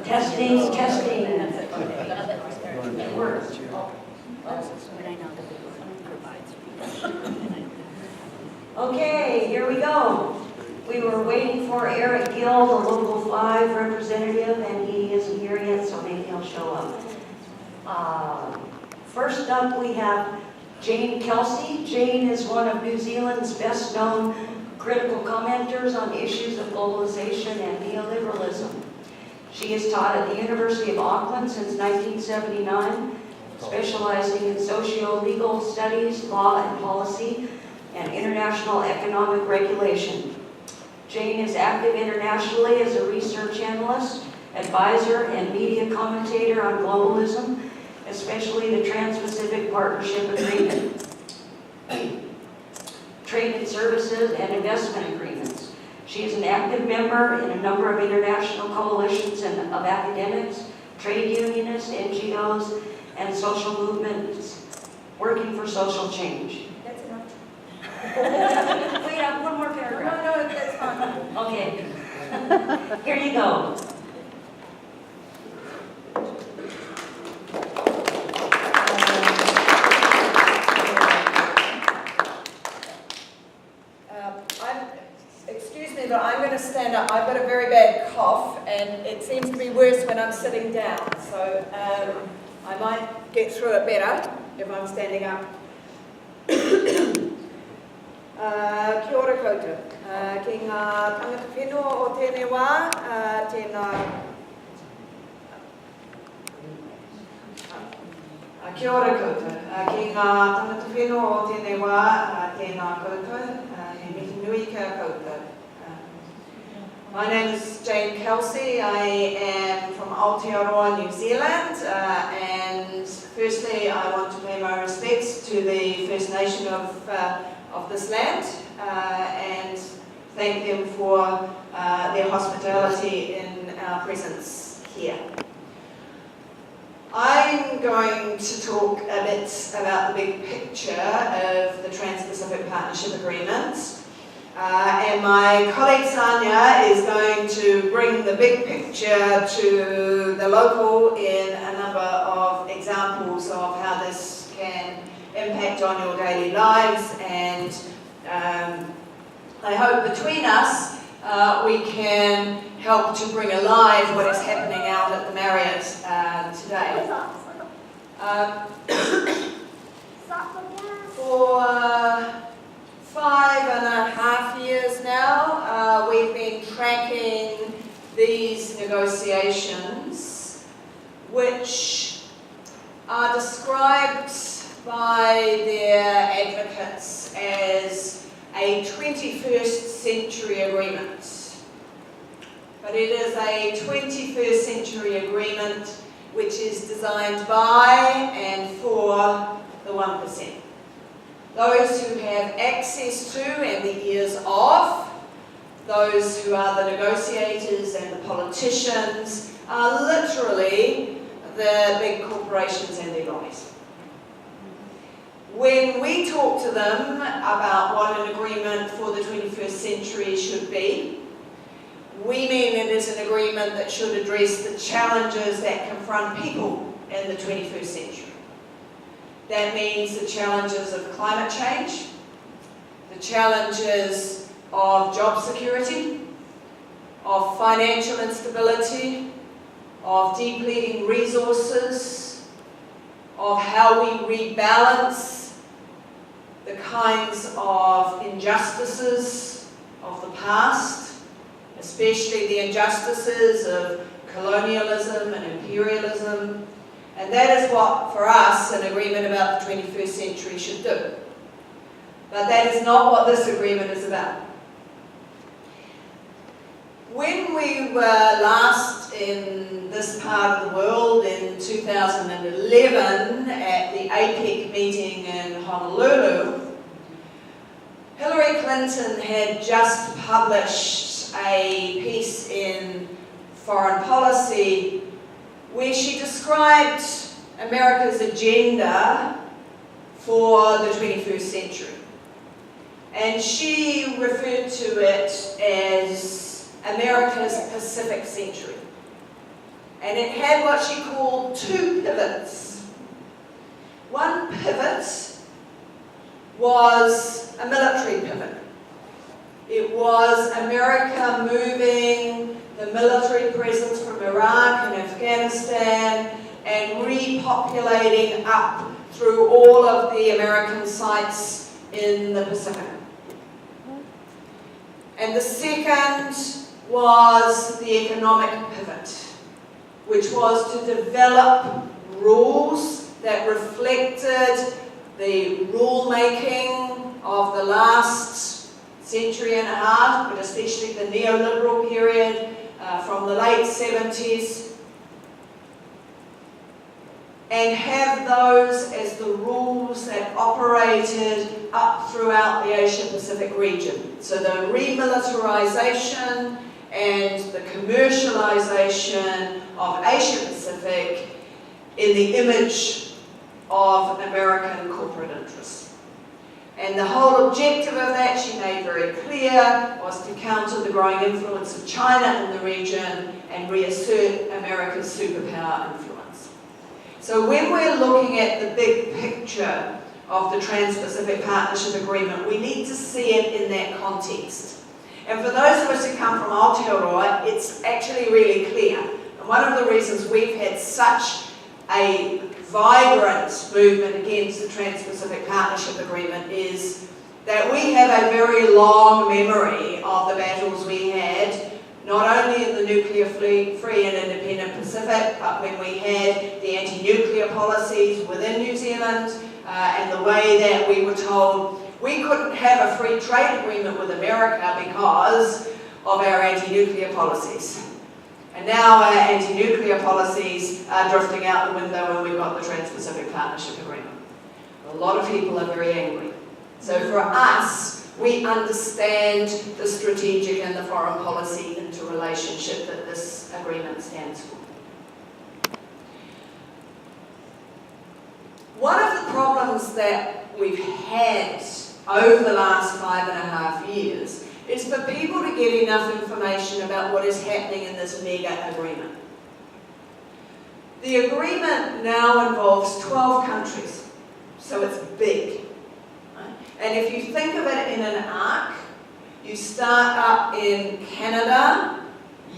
Testing, testing. It works. Okay, here we go. We were waiting for Eric Gill, the Local 5 representative, and he isn't here yet, so maybe he'll show up. First up, we have Jane Kelsey. Jane is one of New Zealand's best-known critical commenters on issues of globalization and neoliberalism. She has taught at the University of Auckland since 1979, specializing in socio-legal studies, law and policy, and international economic regulation. Jane is active internationally as a research analyst, advisor, and media commentator on globalism, especially the Trans-Pacific Partnership Agreement, trade and services, and investment agreements. She is an active member in a number of international coalitions of academics, trade unionists, NGOs, and social movements working for social change. That's enough. Wait, I have one more paragraph. No, that's fine. Okay. Here you go. Excuse me, but I'm going to stand up. I've got a very bad cough, and it seems to be worse when I'm sitting down. So I might get through it better if I'm standing up. Kia ora koutou. Ki ngā tangata whenua o tēnei wā, tēnā... Kia ora koutou. Ki ngā tangata whenua o tēnei wā, tēnā koutou, he mihi nui kia koutou. My name is Jane Kelsey. I am from Aotearoa, New Zealand, and firstly I want to pay my respects to the First Nation of this land and thank them for their hospitality in our presence here. I'm going to talk a bit about the big picture of the Trans-Pacific Partnership Agreement. And my colleague Sanya is going to bring the big picture to the local in a number of examples of how this can impact on your daily lives, and I hope between us we can help to bring alive what is happening out at the Marriott today. For 5.5 years now, we've been tracking these negotiations, which are described by their advocates as a 21st century agreement. But it is a 21st century agreement which is designed by and for the 1%. Those who have access to and the ears of, those who are the negotiators and the politicians, are literally the big corporations and their lobbies. When we talk to them about what an agreement for the 21st century should be, we mean it is an agreement that should address the challenges that confront people in the 21st century. That means the challenges of climate change, the challenges of job security, of financial instability, of depleting resources, of how we rebalance the kinds of injustices of the past, especially the injustices of colonialism and imperialism. And that is what, for us, an agreement about the 21st century should do. But that is not what this agreement is about. When we were last in this part of the world in 2011 at the APEC meeting in Honolulu, Hillary Clinton had just published a piece in Foreign Policy where she described America's agenda for the 21st century. And she referred to it as America's Pacific century. And it had what she called two pivots. One pivot was a military pivot. It was America moving the military presence from Iraq and Afghanistan and repopulating up through all of the American sites in the Pacific. And the second was the economic pivot, which was to develop rules that reflected the rule-making of the last century and a half, but especially the neoliberal period from the late 70s, and have those as the rules that operated up throughout the Asia-Pacific region. So the remilitarization and the commercialization of Asia-Pacific in the image of American corporate interests. And the whole objective of that, she made very clear, was to counter the growing influence of China in the region and reassert America's superpower influence. So when we're looking at the big picture of the Trans-Pacific Partnership Agreement, we need to see it in that context. And for those of us who come from Aotearoa, it's actually really clear. And one of the reasons we've had such a vibrant movement against the Trans-Pacific Partnership Agreement is that we have a very long memory of the battles we had, not only in the nuclear-free and independent Pacific, but when we had the anti-nuclear policies within New Zealand, and the way that we were told we couldn't have a free trade agreement with America because of our anti-nuclear policies. And now our anti-nuclear policies are drifting out the window and we've got the Trans-Pacific Partnership Agreement. A lot of people are very angry. So for us, we understand the strategic and the foreign policy interrelationship that this agreement stands for. One of the problems that we've had over the last 5.5 years is for people to get enough information about what is happening in this mega agreement. The agreement now involves 12 countries, so it's big. Right? And if you think of it in an arc, you start up in Canada,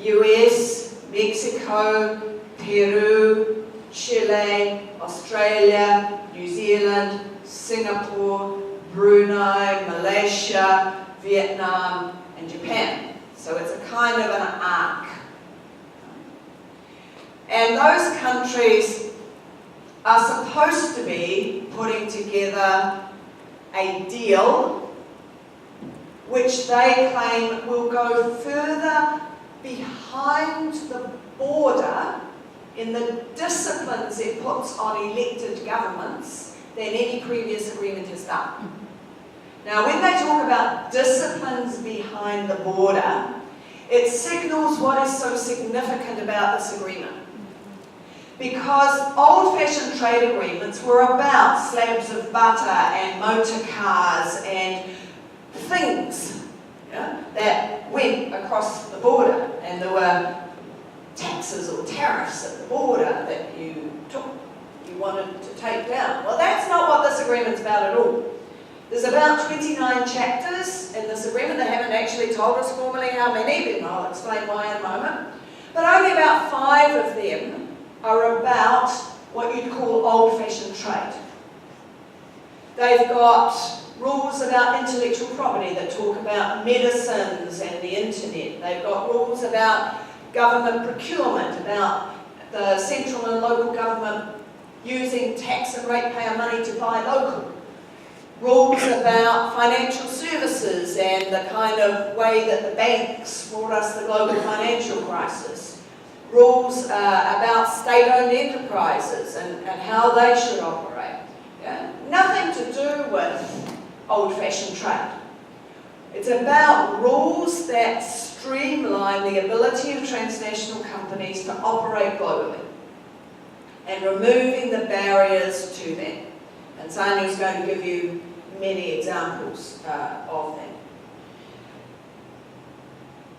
US, Mexico, Peru, Chile, Australia, New Zealand, Singapore, Brunei, Malaysia, Vietnam, and Japan. So it's a kind of an arc. And those countries are supposed to be putting together a deal which they claim will go further behind the border in the disciplines it puts on elected governments than any previous agreement has done. Now, when they talk about disciplines behind the border, it signals what is so significant about this agreement. Because old-fashioned trade agreements were about slabs of butter and motor cars and things that went across the border, and there were taxes or tariffs at the border that you wanted to take down. Well, that's not what this agreement's about at all. There's about 29 chapters in this agreement. They haven't actually told us formally how many, but I'll explain why in a moment. But only about 5 of them are about what you'd call old-fashioned trade. They've got rules about intellectual property that talk about medicines and the internet. They've got rules about government procurement, about the central and local government using tax and ratepayer money to buy local. Rules about financial services and the kind of way that the banks brought us the global financial crisis. Rules about state-owned enterprises and how they should operate. Yeah? Nothing to do with old-fashioned trade. It's about rules that streamline the ability of transnational companies to operate globally and removing the barriers to them. And Sanya is going to give you many examples of that.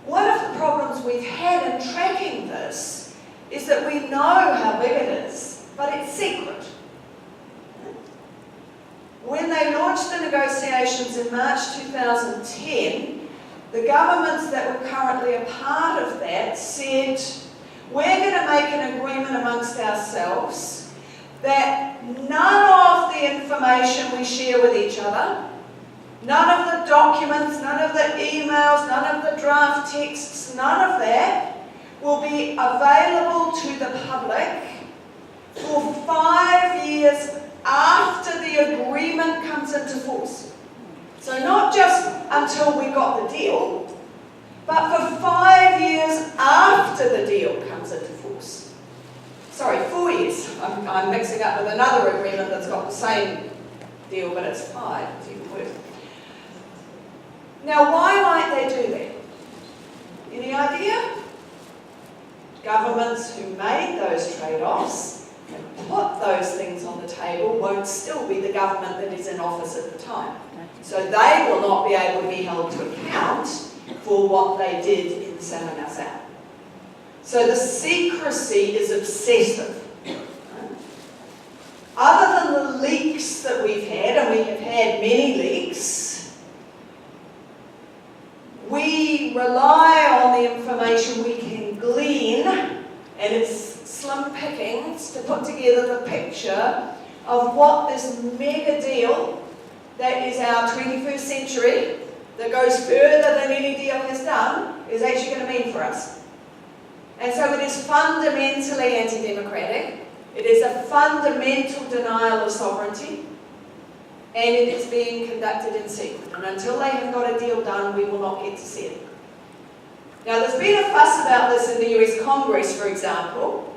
One of the problems we've had in tracking this is that we know how big it is, but it's secret. When they launched the negotiations in March 2010, the governments that were currently a part of that said, we're going to make an agreement amongst ourselves that none of the information we share with each other, none of the documents, none of the emails, none of the draft texts, none of that will be available to the public for 5 years after the agreement comes into force. So not just until we got the deal, but for 5 years after the deal comes into force. Sorry, 4 years. I'm mixing up with another agreement that's got the same deal, but it's 5. It's even worse. Now, why might they do that? Any idea? Governments who made those trade-offs and put those things on the table won't still be the government that is in office at the time. So they will not be able to be held to account for what they did in Sanya. So the secrecy is obsessive. Other than the leaks that we've had, and we have had many leaks, we rely on the information we can glean, and it's slim pickings, to put together the picture of what this mega deal that is our 21st century, that goes further than any deal has done, is actually going to mean for us. And so it is fundamentally anti-democratic. It is a fundamental denial of sovereignty, and it is being conducted in secret. And until they have got a deal done, we will not get to see it. Now, there's been a fuss about this in the US Congress, for example,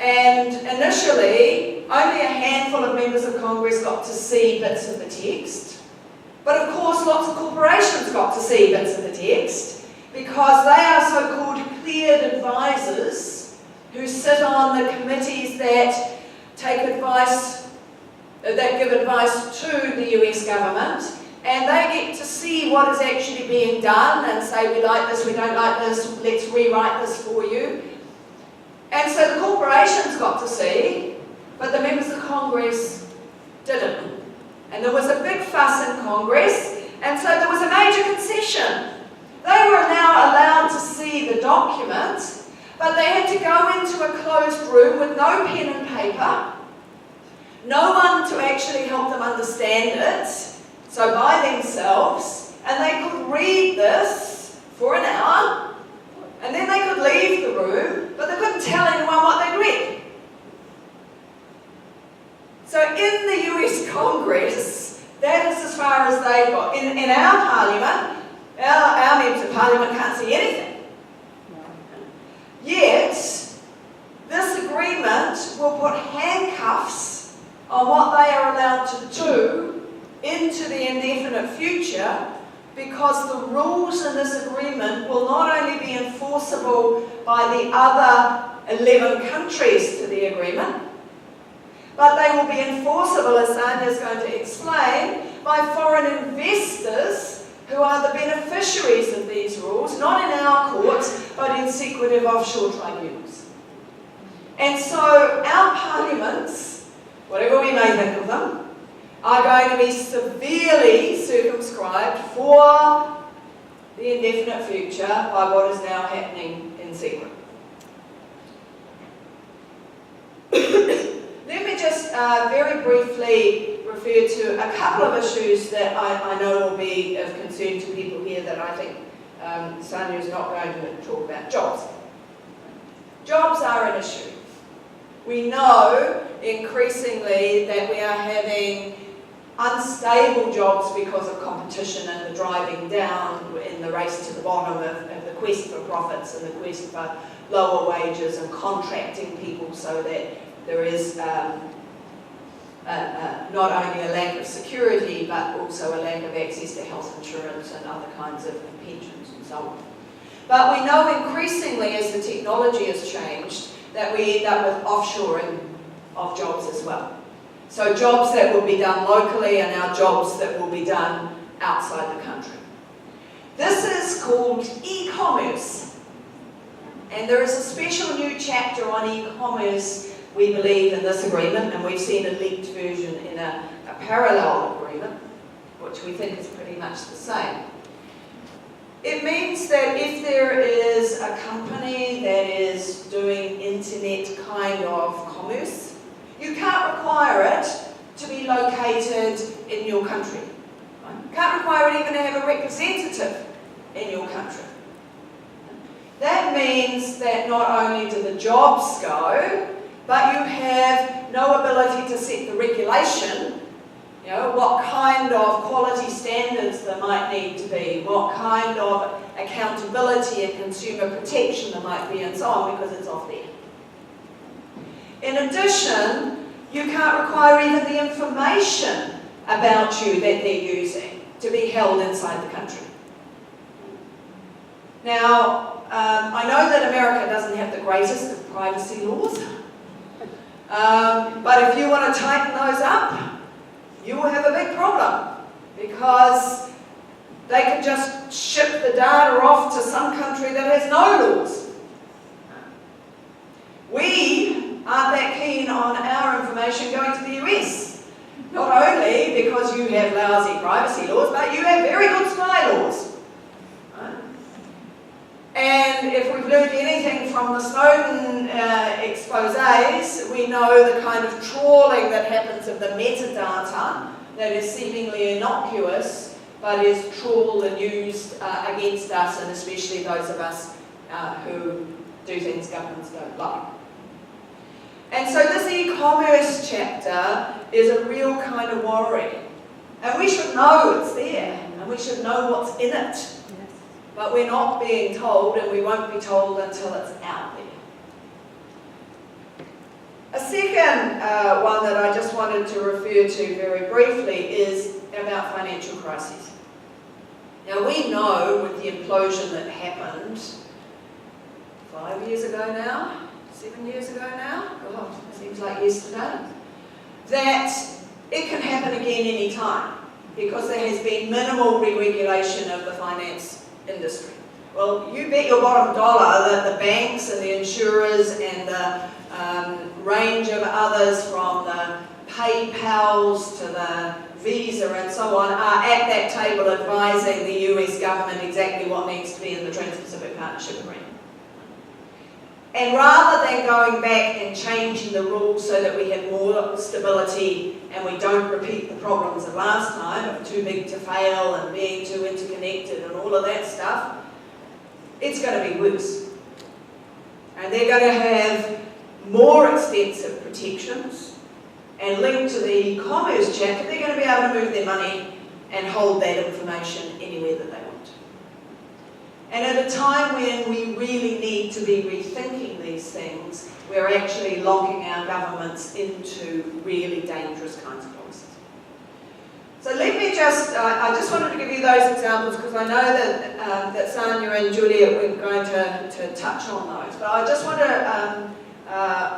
and initially, only a handful of members of Congress got to see bits of the text. But of course, lots of corporations got to see bits of the text, because they are so-called cleared advisors who sit on the committees that take advice, that give advice to the US government, and they get to see what is actually being done and say, we like this, we don't like this, let's rewrite this for you. And so the corporations got to see, but the members of Congress didn't. And there was a big fuss in Congress, and so there was a major concession. They were now allowed to see the document, but they had to go into a closed room with no pen and paper, no one to actually help them understand it, so by themselves, and they could read this for an hour, and then they could leave the room, but they couldn't tell anyone what they'd read. So in the US Congress, that is as far as they got. In our parliament, our members of parliament can't see anything. Yet, this agreement will put handcuffs on what they are allowed to do into the indefinite future, because the rules in this agreement will not only be enforceable by the other 11 countries to the agreement, but they will be enforceable, as Sanya is going to explain, by foreign investors who are the beneficiaries of these rules, not in our courts, but in secretive offshore tribunals. And so our parliaments, whatever we may think of them, are going to be severely circumscribed for the indefinite future by what is now happening in secret. Let me just very briefly refer to a couple of issues that I know will be of concern to people here that I think Sanya is not going to talk about. Jobs. Jobs are an issue. We know increasingly that we are having unstable jobs because of competition and the driving down in the race to the bottom of the quest for profits and the quest for lower wages and contracting people so that there is not only a lack of security but also a lack of access to health insurance and other kinds of pensions and so on. But we know increasingly as the technology has changed that we end up with offshoring of jobs as well. So jobs that will be done locally and our jobs that will be done outside the country. This is called e-commerce. And there is a special new chapter on e-commerce, we believe, in this agreement, and we've seen a leaked version in a parallel agreement, which we think is pretty much the same. It means that if there is a company that is doing internet kind of commerce, you can't require it to be located in your country. Right? You can't require it even to have a representative in your country. That means that not only do the jobs go, but you have no ability to set the regulation, you know, what kind of quality standards there might need to be, what kind of accountability and consumer protection there might be, and so on, because it's off there. In addition, you can't require even the information about you that they're using to be held inside the country. Now, I know that America doesn't have the greatest of privacy laws, but if you want to tighten those up, you will have a big problem, because they can just ship the data off to some country that has no laws. We aren't that keen on our information going to the US, not only because you have lousy privacy laws, but you have very good spy laws. And if we've learned anything from the Snowden exposés, we know the kind of trawling that happens of the metadata that is seemingly innocuous, but is trawled and used against us, and especially those of us who do things governments don't like. And so this e-commerce chapter is a real kind of worry. And we should know it's there, and we should know what's in it. But we're not being told, and we won't be told until it's out there. A second one that I just wanted to refer to very briefly is about financial crises. Now we know with the implosion that happened 5 years ago now, 7 years ago now, God, it seems like yesterday, that it can happen again any time, because there has been minimal re-regulation of the finance industry. Well, you bet your bottom dollar that the banks and the insurers and the range of others, from the PayPals to the Visa and so on, are at that table advising the US government exactly what needs to be in the Trans-Pacific Partnership Agreement. And rather than going back and changing the rules so that we have more stability and we don't repeat the problems of last time, of too big to fail and being too interconnected and all of that stuff, it's going to be worse. And they're going to have more extensive protections, and linked to the e-commerce chapter, they're going to be able to move their money and hold that information anywhere that they want. And at a time when we really need to be rethinking these things, we're actually locking our governments into really dangerous kinds of policies. So let me just, I just wanted to give you those examples because I know that Sanya and Juliet were going to touch on those. But I just want to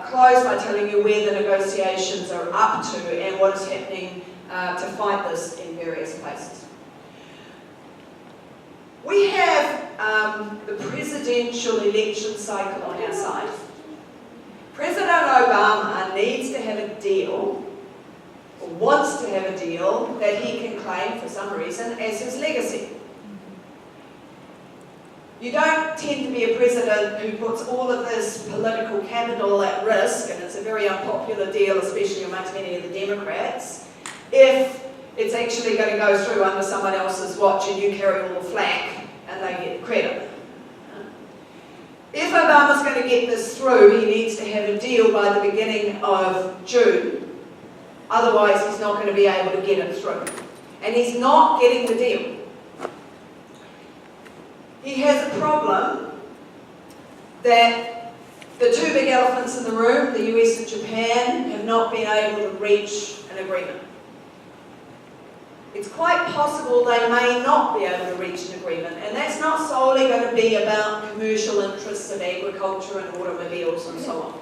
close by telling you where the negotiations are up to and what is happening to fight this in various places. We have the presidential election cycle on our side. President Obama needs to have a deal, or wants to have a deal, that he can claim for some reason as his legacy. You don't tend to be a president who puts all of this political capital at risk, and it's a very unpopular deal, especially amongst many of the Democrats, if it's actually going to go through under someone else's watch and you carry all the flack and they get the credit. If Obama's going to get this through, he needs to have a deal by the beginning of June. Otherwise, he's not going to be able to get it through. And he's not getting the deal. He has a problem that the two big elephants in the room, the US and Japan, have not been able to reach an agreement. It's quite possible they may not be able to reach an agreement, and that's not solely going to be about commercial interests of agriculture and automobiles and so on.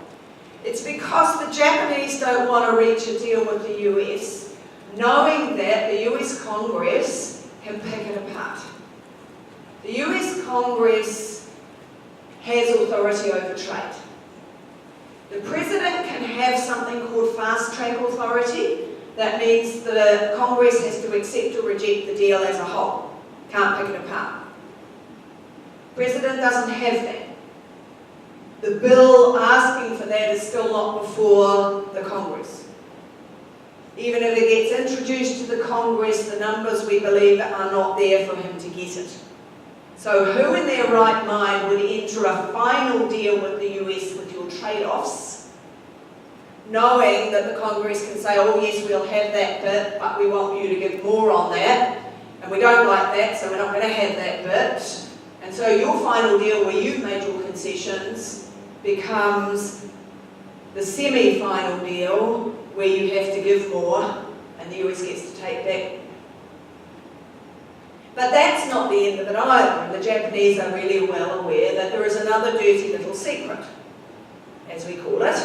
It's because the Japanese don't want to reach a deal with the US, knowing that the US Congress can pick it apart. The US Congress has authority over trade. The President can have something called fast-track authority. That means the Congress has to accept or reject the deal as a whole. Can't pick it apart. President doesn't have that. The bill asking for that is still not before the Congress. Even if it gets introduced to the Congress, the numbers we believe are not there for him to get it. So who in their right mind would enter a final deal with the US with your trade-offs, knowing that the Congress can say, oh yes, we'll have that bit, but we want you to give more on that, and we don't like that, so we're not going to have that bit. And so your final deal where you've made your concessions becomes the semi-final deal where you have to give more and the US gets to take back. But that's not the end of it either, and the Japanese are really well aware that there is another dirty little secret, as we call it,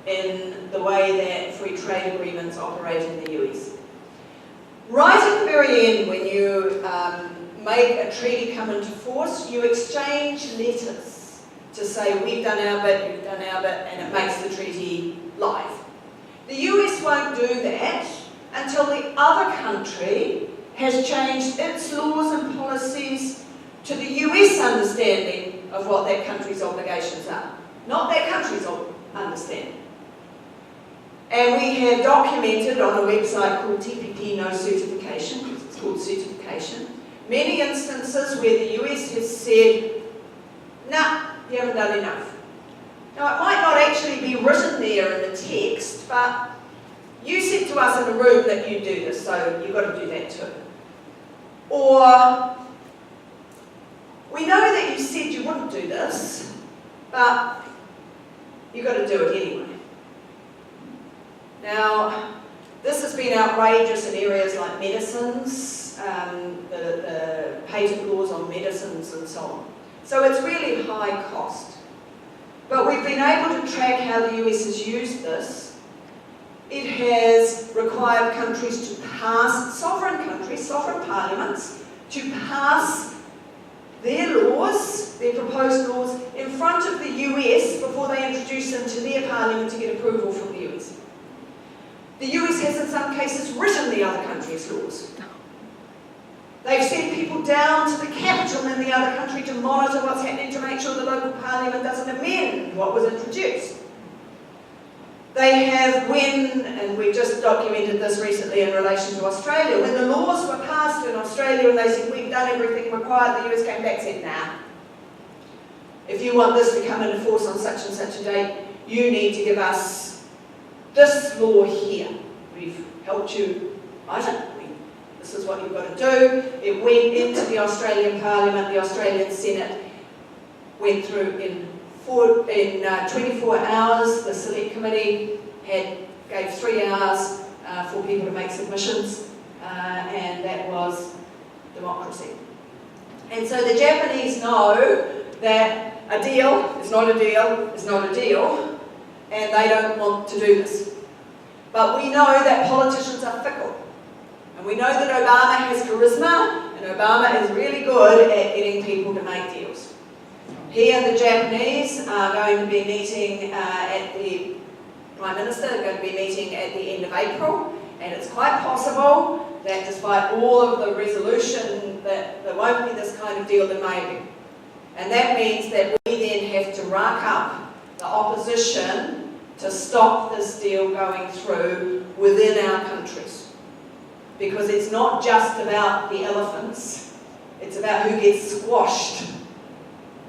in the way that free trade agreements operate in the US. Right at the very end, when you make a treaty come into force, you exchange letters to say we've done our bit, you've done our bit, and it makes the treaty live. The US won't do that until the other country has changed its laws and policies to the US understanding of what that country's obligations are, not that country's understanding. And we have documented on a website called TPP No Certification, it's called certification, many instances where the US has said, nah, you haven't done enough. Now it might not actually be written there in the text, but you said to us in the room that you do this, so you've got to do that too. Or, we know that you said you wouldn't do this, but you've got to do it anyway. Now, this has been outrageous in areas like medicines, the patent laws on medicines and so on. So it's really high cost. But we've been able to track how the US has used this. It has required countries to pass, sovereign countries, sovereign parliaments, to pass their laws, their proposed laws, in front of the US before they introduce them to their parliament to get approval from the US. The US has in some cases written the other country's laws. They've sent people down to the capital in the other country to monitor what's happening to make sure the local parliament doesn't amend what was introduced. They have, and we've just documented this recently in relation to Australia, when the laws were passed in Australia and they said, we've done everything required, the US came back and said, nah. If you want this to come into force on such and such a date, you need to give us this law here. We've helped you write it. This is what you've got to do. It went into the Australian Parliament, the Australian Senate went through in 24 hours. The Select Committee gave 3 hours for people to make submissions, and that was democracy. And so the Japanese know that a deal is not a deal is not a deal, and they don't want to do this. But we know that politicians are fickle. And we know that Obama has charisma, and Obama is really good at getting people to make deals. He and the Japanese are going to be meeting the Prime Minister are going to be meeting at the end of April, and it's quite possible that despite all of the resolution that there won't be this kind of deal, there may be. And that means that we then have to rack up the opposition to stop this deal going through within our countries. Because it's not just about the elephants, it's about who gets squashed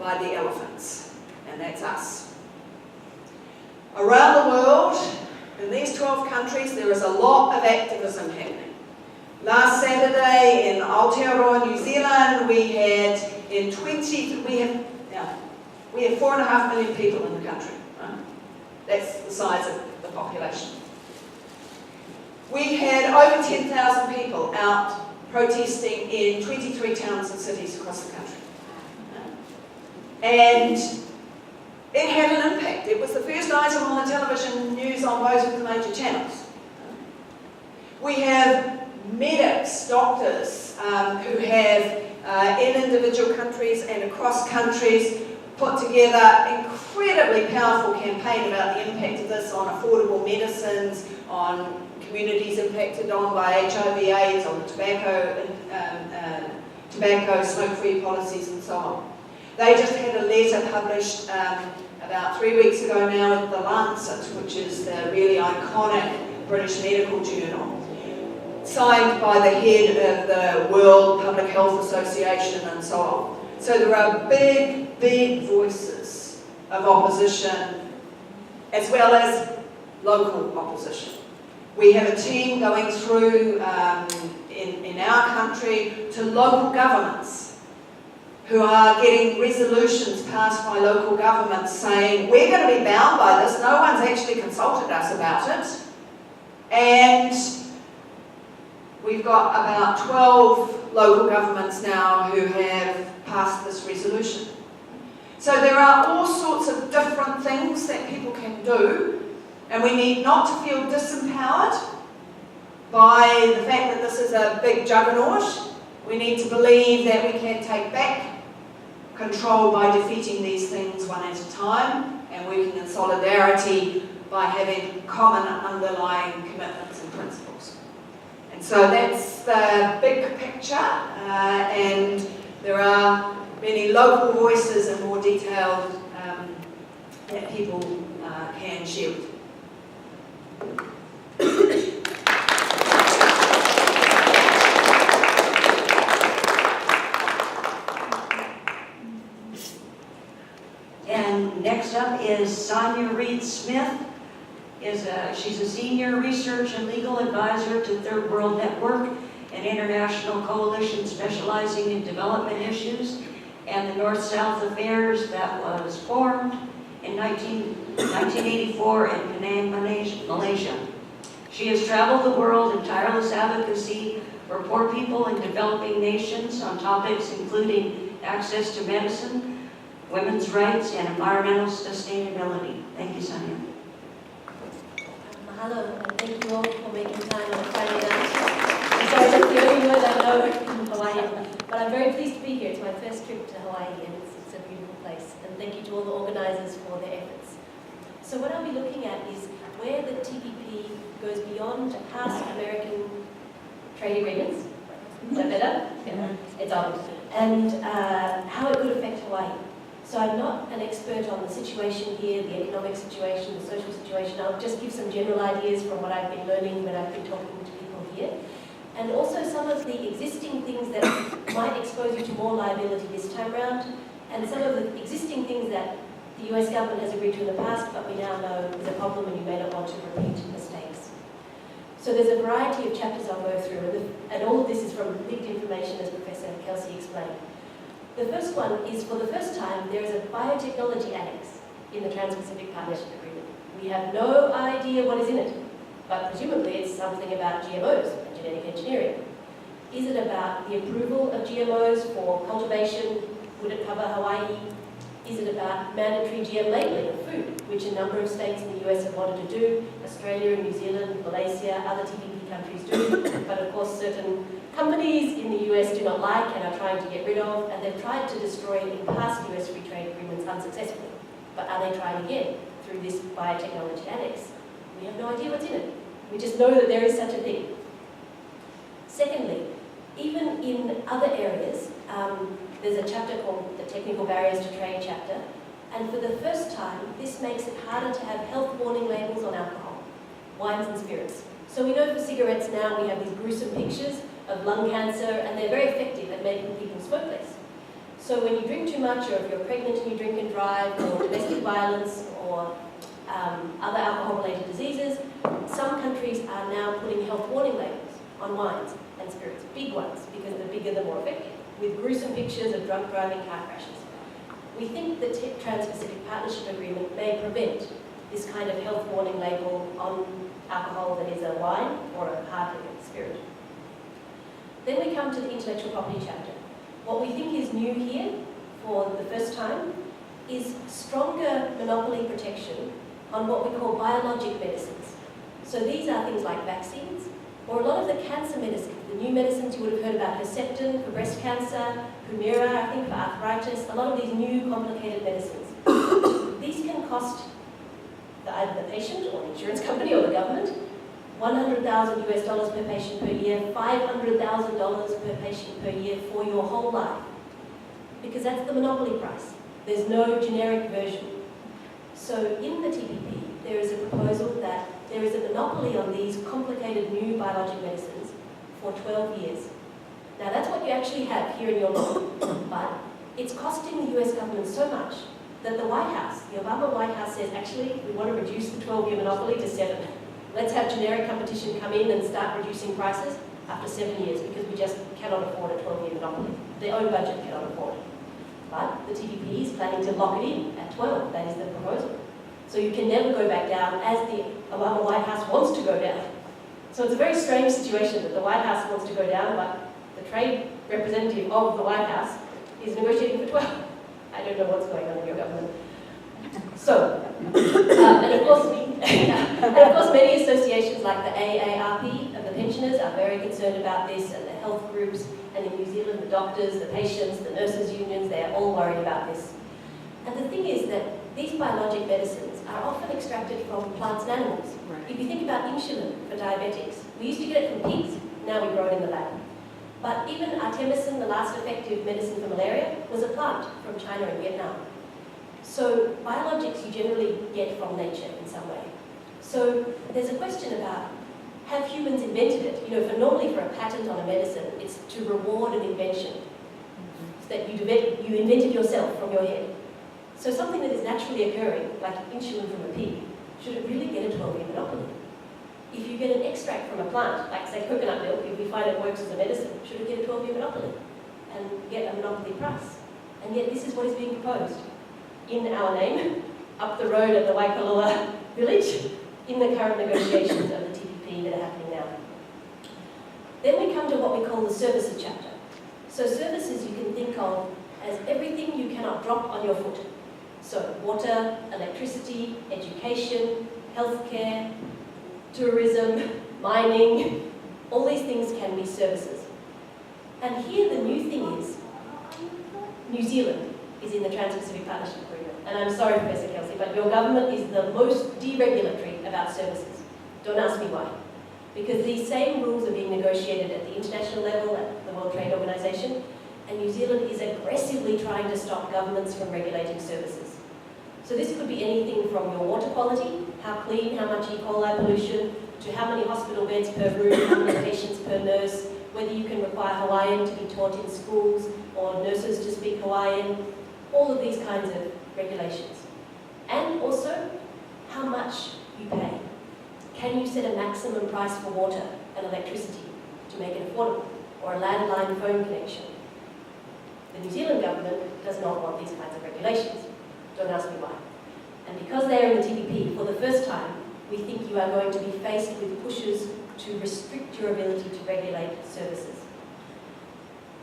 by the elephants, and that's us. Around the world, in these 12 countries, there is a lot of activism happening. Last Saturday in Aotearoa, New Zealand, we had 4.5 million people in the country. Right? That's the size of the population. We had over 10,000 people out protesting in 23 towns and cities across the country. And it had an impact. It was the first item on the television news on both of the major channels. We have medics, doctors, who have, in individual countries and across countries, put together an incredibly powerful campaign about the impact of this on affordable medicines, on communities impacted on by HIV/AIDS, on tobacco, smoke-free policies and so on. They just had a letter published about 3 weeks ago now in The Lancet, which is the really iconic British medical journal, signed by the head of the World Public Health Association and so on. So there are big, big voices of opposition as well as local opposition. We have a team going through in our country to local governments who are getting resolutions passed by local governments saying, we're going to be bound by this, no one's actually consulted us about it. And we've got about 12 local governments now who have passed this resolution. So there are all sorts of different things that people can do, and we need not to feel disempowered by the fact that this is a big juggernaut. We need to believe that we can take back control by defeating these things one at a time and working in solidarity by having common underlying commitments and principles. And so that's the big picture, and there are many local voices and more detailed that people can share with you. And next up is Sanya Reid-Smith. She's a senior research and legal advisor to Third World Network, an international coalition specializing in development issues and the North-South affairs that was formed in 1984 in Penang, Malaysia. She has traveled the world in tireless advocacy for poor people in developing nations on topics including access to medicine, women's rights, and environmental sustainability. Thank you, Sanya. Mahalo, and thank you all for making time on Friday night. I'm sorry, that's the only word I know in Hawaiian, but I'm very pleased to be here. It's my first trip to Hawaii, and it's a beautiful place. And thank you to all the organisers for their efforts. So what I'll be looking at is where the TPP goes beyond past American trade agreements. Is that better? Yeah. It's on. And how it could affect Hawaii. So I'm not an expert on the situation here, the economic situation, the social situation. I'll just give some general ideas from what I've been learning when I've been talking to people here. And also some of the existing things that might expose you to more liability this time round, and some of the existing things that the US government has agreed to in the past, but we now know is a problem and you may not want to repeat mistakes. So there's a variety of chapters I'll go through, and all of this is from leaked information, as Professor Kelsey explained. The first one is, for the first time, there is a biotechnology annex in the Trans-Pacific Partnership Agreement. We have no idea what is in it, but presumably it's something about GMOs and genetic engineering. Is it about the approval of GMOs for cultivation? Would it cover Hawaii? Is it about mandatory GM labelling of food, which a number of states in the US have wanted to do? Australia, New Zealand, Malaysia, other TPP countries do, but of course certain companies in the US do not like and are trying to get rid of, and they've tried to destroy in past US free trade agreements unsuccessfully. But are they trying again through this biotechnology annex? We have no idea what's in it. We just know that there is such a thing. Secondly, even in other areas, there's a chapter called the Technical Barriers to Trade chapter, and for the first time, this makes it harder to have health warning labels on alcohol, wines and spirits. So we know for cigarettes now we have these gruesome pictures of lung cancer, and they're very effective at making people smoke less. So when you drink too much, or if you're pregnant and you drink and drive, or domestic violence, or other alcohol-related diseases, some countries are now putting health warning labels on wines and spirits, big ones, because the bigger the more effective, with gruesome pictures of drunk driving car crashes. We think the Trans-Pacific Partnership Agreement may prevent this kind of health warning label on alcohol that is a wine or a hard liquor spirit. Then we come to the intellectual property chapter. What we think is new here, for the first time, is stronger monopoly protection on what we call biologic medicines. So these are things like vaccines, Or a lot of the cancer medicines, the new medicines you would have heard about, Herceptin for breast cancer, Humira, I think, for arthritis, a lot of these new complicated medicines. These can cost either the patient or the insurance company or the government $100,000 per patient per year, $500,000 per patient per year for your whole life. Because that's the monopoly price. There's no generic version. So in the TPP, there is a proposal that there is a monopoly on these complicated new biologic medicines for 12 years. Now that's what you actually have here in your law, but it's costing the US government so much that the White House, the Obama White House says, actually, we want to reduce the 12-year monopoly to 7. Let's have generic competition come in and start reducing prices after 7 years because we just cannot afford a 12-year monopoly. Their own budget cannot afford it. But the TPP is planning to lock it in at 12. That is the proposal. So you can never go back down as the Obama White House wants to go down. So it's a very strange situation that the White House wants to go down, but the trade representative of the White House is negotiating for 12. I don't know what's going on in your government. So, and of course many associations like the AARP of the pensioners are very concerned about this, and the health groups, and in New Zealand the doctors, the patients, the nurses unions, they are all worried about this. And the thing is that these biologic medicines are often extracted from plants and animals. Right. If you think about insulin for diabetics, we used to get it from pigs, now we grow it in the lab. But even artemisinin, the last effective medicine for malaria, was a plant from China and Vietnam. So biologics you generally get from nature in some way. So there's a question about, have humans invented it? You know, normally for a patent on a medicine, it's to reward an invention. So that you invented yourself from your head. So something that is naturally occurring, like insulin from a pig, should it really get a 12-year monopoly? If you get an extract from a plant, like say coconut milk, if we find it works as a medicine, should it get a 12-year monopoly and get a monopoly price? And yet this is what is being proposed in our name, up the road at the Waikoloa village, in the current negotiations of the TPP that are happening now. Then we come to what we call the services chapter. So services you can think of as everything you cannot drop on your foot. So water, electricity, education, healthcare, tourism, mining, all these things can be services. And here the new thing is, New Zealand is in the Trans-Pacific Partnership Agreement. And I'm sorry, Professor Kelsey, but your government is the most deregulatory about services. Don't ask me why. Because these same rules are being negotiated at the international level, at the World Trade Organization, and New Zealand is aggressively trying to stop governments from regulating services. So this could be anything from your water quality, how clean, how much E. coli pollution, to how many hospital beds per room, how many patients per nurse, whether you can require Hawaiian to be taught in schools or nurses to speak Hawaiian, all of these kinds of regulations. And also, how much you pay. Can you set a maximum price for water and electricity to make it affordable, or a landline phone connection? The New Zealand government does not want these kinds of regulations. Don't ask me why. And because they're in the TPP, for the first time, we think you are going to be faced with pushes to restrict your ability to regulate services.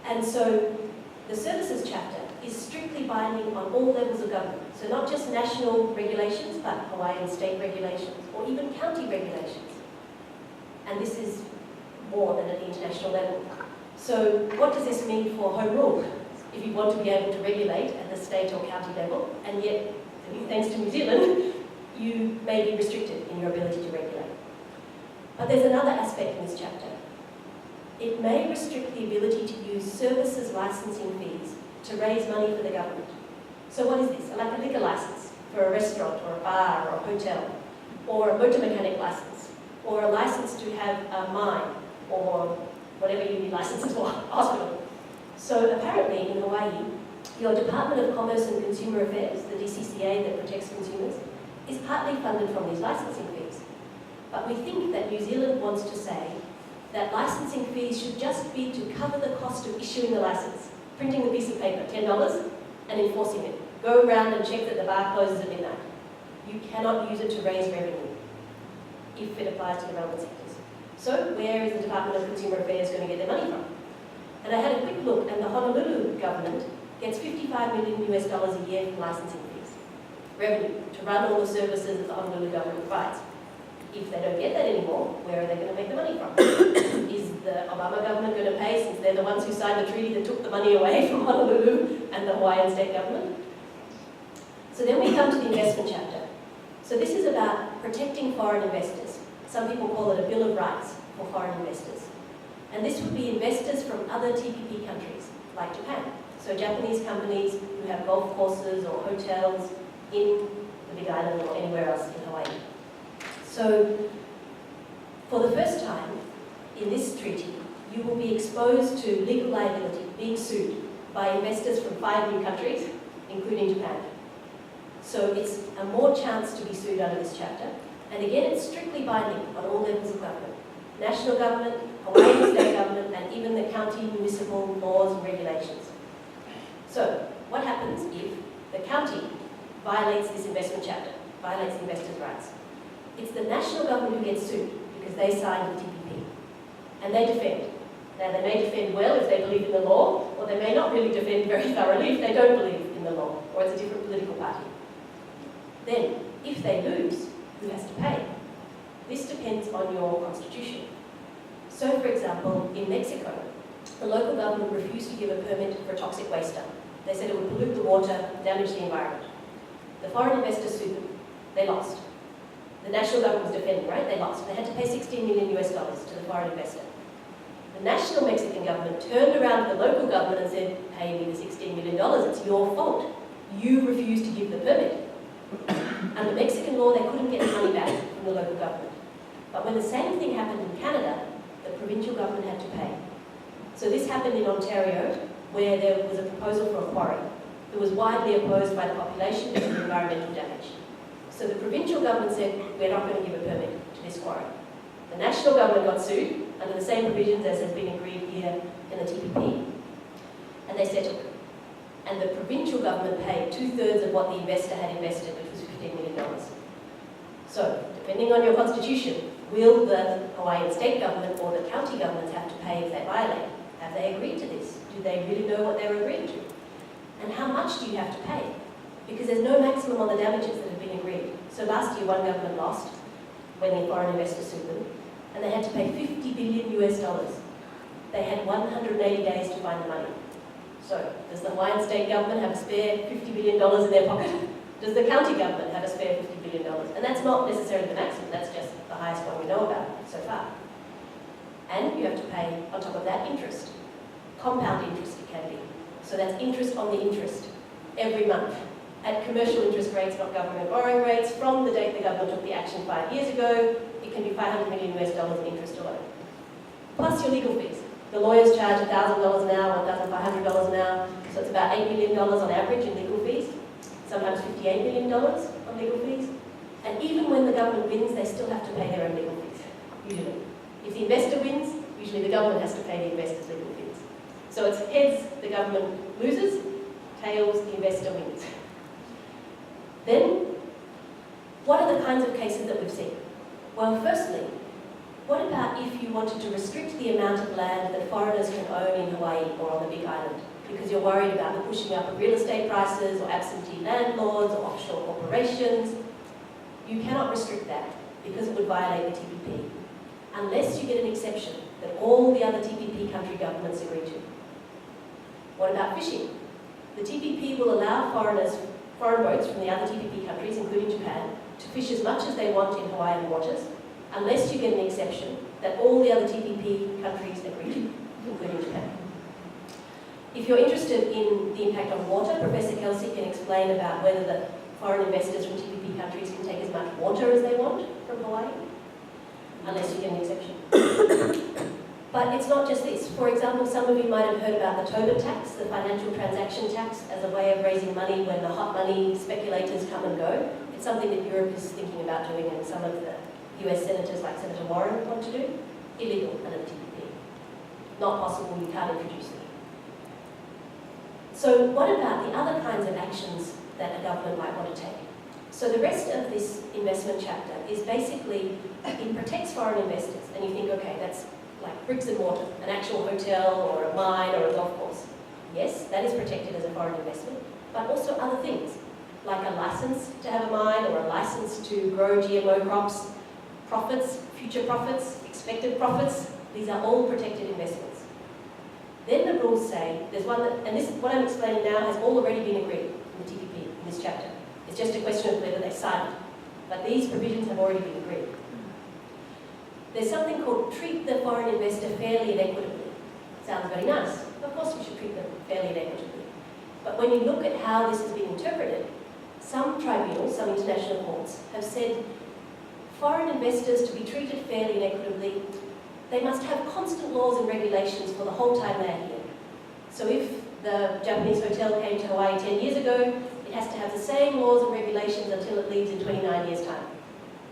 And so the services chapter is strictly binding on all levels of government. So not just national regulations, but Hawaiian state regulations, or even county regulations. And this is more than at the international level. So what does this mean for home rule? If you want to be able to regulate at the state or county level, and yet, thanks to New Zealand, you may be restricted in your ability to regulate. But there's another aspect in this chapter. It may restrict the ability to use services licensing fees to raise money for the government. So what is this? Like a liquor license for a restaurant or a bar or a hotel, or a motor mechanic license, or a license to have a mine, or whatever you need licenses for, hospital. So apparently in Hawaii, your Department of Commerce and Consumer Affairs, the DCCA that protects consumers, is partly funded from these licensing fees. But we think that New Zealand wants to say that licensing fees should just be to cover the cost of issuing the license, printing the piece of paper, $10, and enforcing it. Go around and check that the bar closes at midnight. You cannot use it to raise revenue if it applies to the relevant sectors. So where is the Department of Consumer Affairs going to get their money from? And I had a quick look, and the Honolulu government gets $55 million a year from licensing fees, revenue, to run all the services that the Honolulu government provides. If they don't get that anymore, where are they going to make the money from? Is the Obama government going to pay, since they're the ones who signed the treaty that took the money away from Honolulu and the Hawaiian state government? So then we come to the investment chapter. So this is about protecting foreign investors. Some people call it a Bill of Rights for foreign investors. And this would be investors from other TPP countries, like Japan. So Japanese companies who have golf courses or hotels in the Big Island or anywhere else in Hawaii. So for the first time in this treaty, you will be exposed to legal liability, being sued by investors from 5 new countries, including Japan. So it's a more chance to be sued under this chapter. And again, it's strictly binding on all levels of government. National government, Hawaiian state government, and even the county municipal laws and regulations. So what happens if the county violates this investment chapter, violates the investors' rights? It's the national government who gets sued because they signed the TPP. And they defend. Now, they may defend well if they believe in the law, or they may not really defend very thoroughly if they don't believe in the law, or it's a different political party. Then, if they lose, who has to pay? This depends on your constitution. So, for example, in Mexico, the local government refused to give a permit for a toxic waste dump. They said it would pollute the water, damage the environment. The foreign investors sued them. They lost. The national government was defending, right? They lost. They had to pay $16 million to the foreign investor. The national Mexican government turned around to the local government and said, pay me the $16 million, it's your fault. You refused to give the permit. Under Mexican law, they couldn't get the money back from the local government. But when the same thing happened in Canada, the provincial government had to pay. So this happened in Ontario, where there was a proposal for a quarry. It was widely opposed by the population due to the environmental damage. So the provincial government said, we're not going to give a permit to this quarry. The national government got sued under the same provisions as has been agreed here in the TPP, and they settled. And the provincial government paid 2/3 of what the investor had invested, which was $15 million. So, depending on your constitution, will the Hawaiian state government or the county governments have to pay if they violate? Have they agreed to this? Do they really know what they're agreeing to? And how much do you have to pay? Because there's no maximum on the damages that have been agreed. So last year, one government lost when the foreign investors sued them, and they had to pay $50 billion US. They had 180 days to find the money. So, does the Hawaiian state government have a spare $50 billion in their pocket? Does the county government have a spare $50 billion? And that's not necessarily the maximum, that's just the highest one we know about so far. And you have to pay, on top of that, interest. Compound interest it can be. So that's interest on the interest, every month. At commercial interest rates, not government borrowing rates, from the date the government took the action 5 years ago, it can be $500 million US in interest alone. Plus your legal fees. The lawyers charge $1,000 an hour, $1,500 an hour, so it's about $8 million on average in legal fees, sometimes $58 million on legal fees. And even when the government wins, they still have to pay their own legal fees, usually. If the investor wins, usually the government has to pay the investor's legal fees. So it's heads, the government loses, tails, the investor wins. Then, what are the kinds of cases that we've seen? Well, firstly, what about if you wanted to restrict the amount of land that foreigners can own in Hawaii or on the Big Island? Because you're worried about the pushing up of real estate prices or absentee landlords or offshore corporations. You cannot restrict that because it would violate the TPP, unless you get an exception that all the other TPP country governments agree to. What about fishing? The TPP will allow foreign boats from the other TPP countries, including Japan, to fish as much as they want in Hawaiian waters, unless you get an exception that all the other TPP countries agree to, including Japan. If you're interested in the impact on water, Professor Kelsey can explain about whether the foreign investors from TPP countries can take as much water as they want from Hawaii, unless you get an exception. But it's not just this. For example, some of you might have heard about the Tobin tax, the financial transaction tax, as a way of raising money when the hot money speculators come and go. It's something that Europe is thinking about doing, and some of the US senators, like Senator Warren, want to do. Illegal under the TPP. Not possible, you can't introduce it. So what about the other kinds of actions that a government might want to take? So the rest of this investment chapter is basically, it protects foreign investors, and you think, okay, that's like bricks and mortar, an actual hotel or a mine or a golf course. Yes, that is protected as a foreign investment, but also other things, like a license to have a mine or a license to grow GMO crops, profits, future profits, expected profits, these are all protected investments. Then the rules say, there's one that, and this, what I'm explaining now has already been agreed in the TPP, in this chapter. It's just a question of whether they sign it. But these provisions have already been agreed. There's something called treat the foreign investor fairly and equitably. Sounds very nice. Of course we should treat them fairly and equitably. But when you look at how this has been interpreted, some tribunals, some international courts, have said foreign investors to be treated fairly and equitably, they must have constant laws and regulations for the whole time they are here. So if the Japanese hotel came to Hawaii 10 years ago, it has to have the same laws and regulations until it leaves in 29 years' time.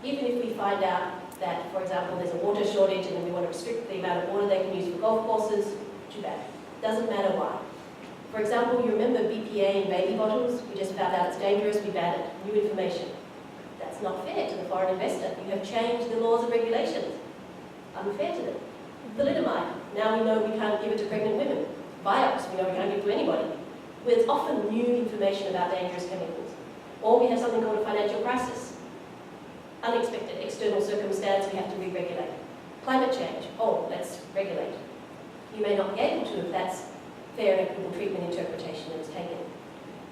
Even if we find out that, for example, there's a water shortage and we want to restrict the amount of water they can use for golf courses, too bad. Doesn't matter why. For example, you remember BPA in baby bottles? We just found out it's dangerous, we banned it. New information. That's not fair to the foreign investor. You have changed the laws and regulations. Unfair to them. Thalidomide. Now we know we can't give it to pregnant women. Vioxx, we know we can't give it to anybody. Where it's often new information about dangerous chemicals. Or we have something called a financial crisis. Unexpected external circumstance, we have to re-regulate. Climate change. Oh, let's regulate. You may not be able to if that's fair and equitable treatment interpretation that is taken.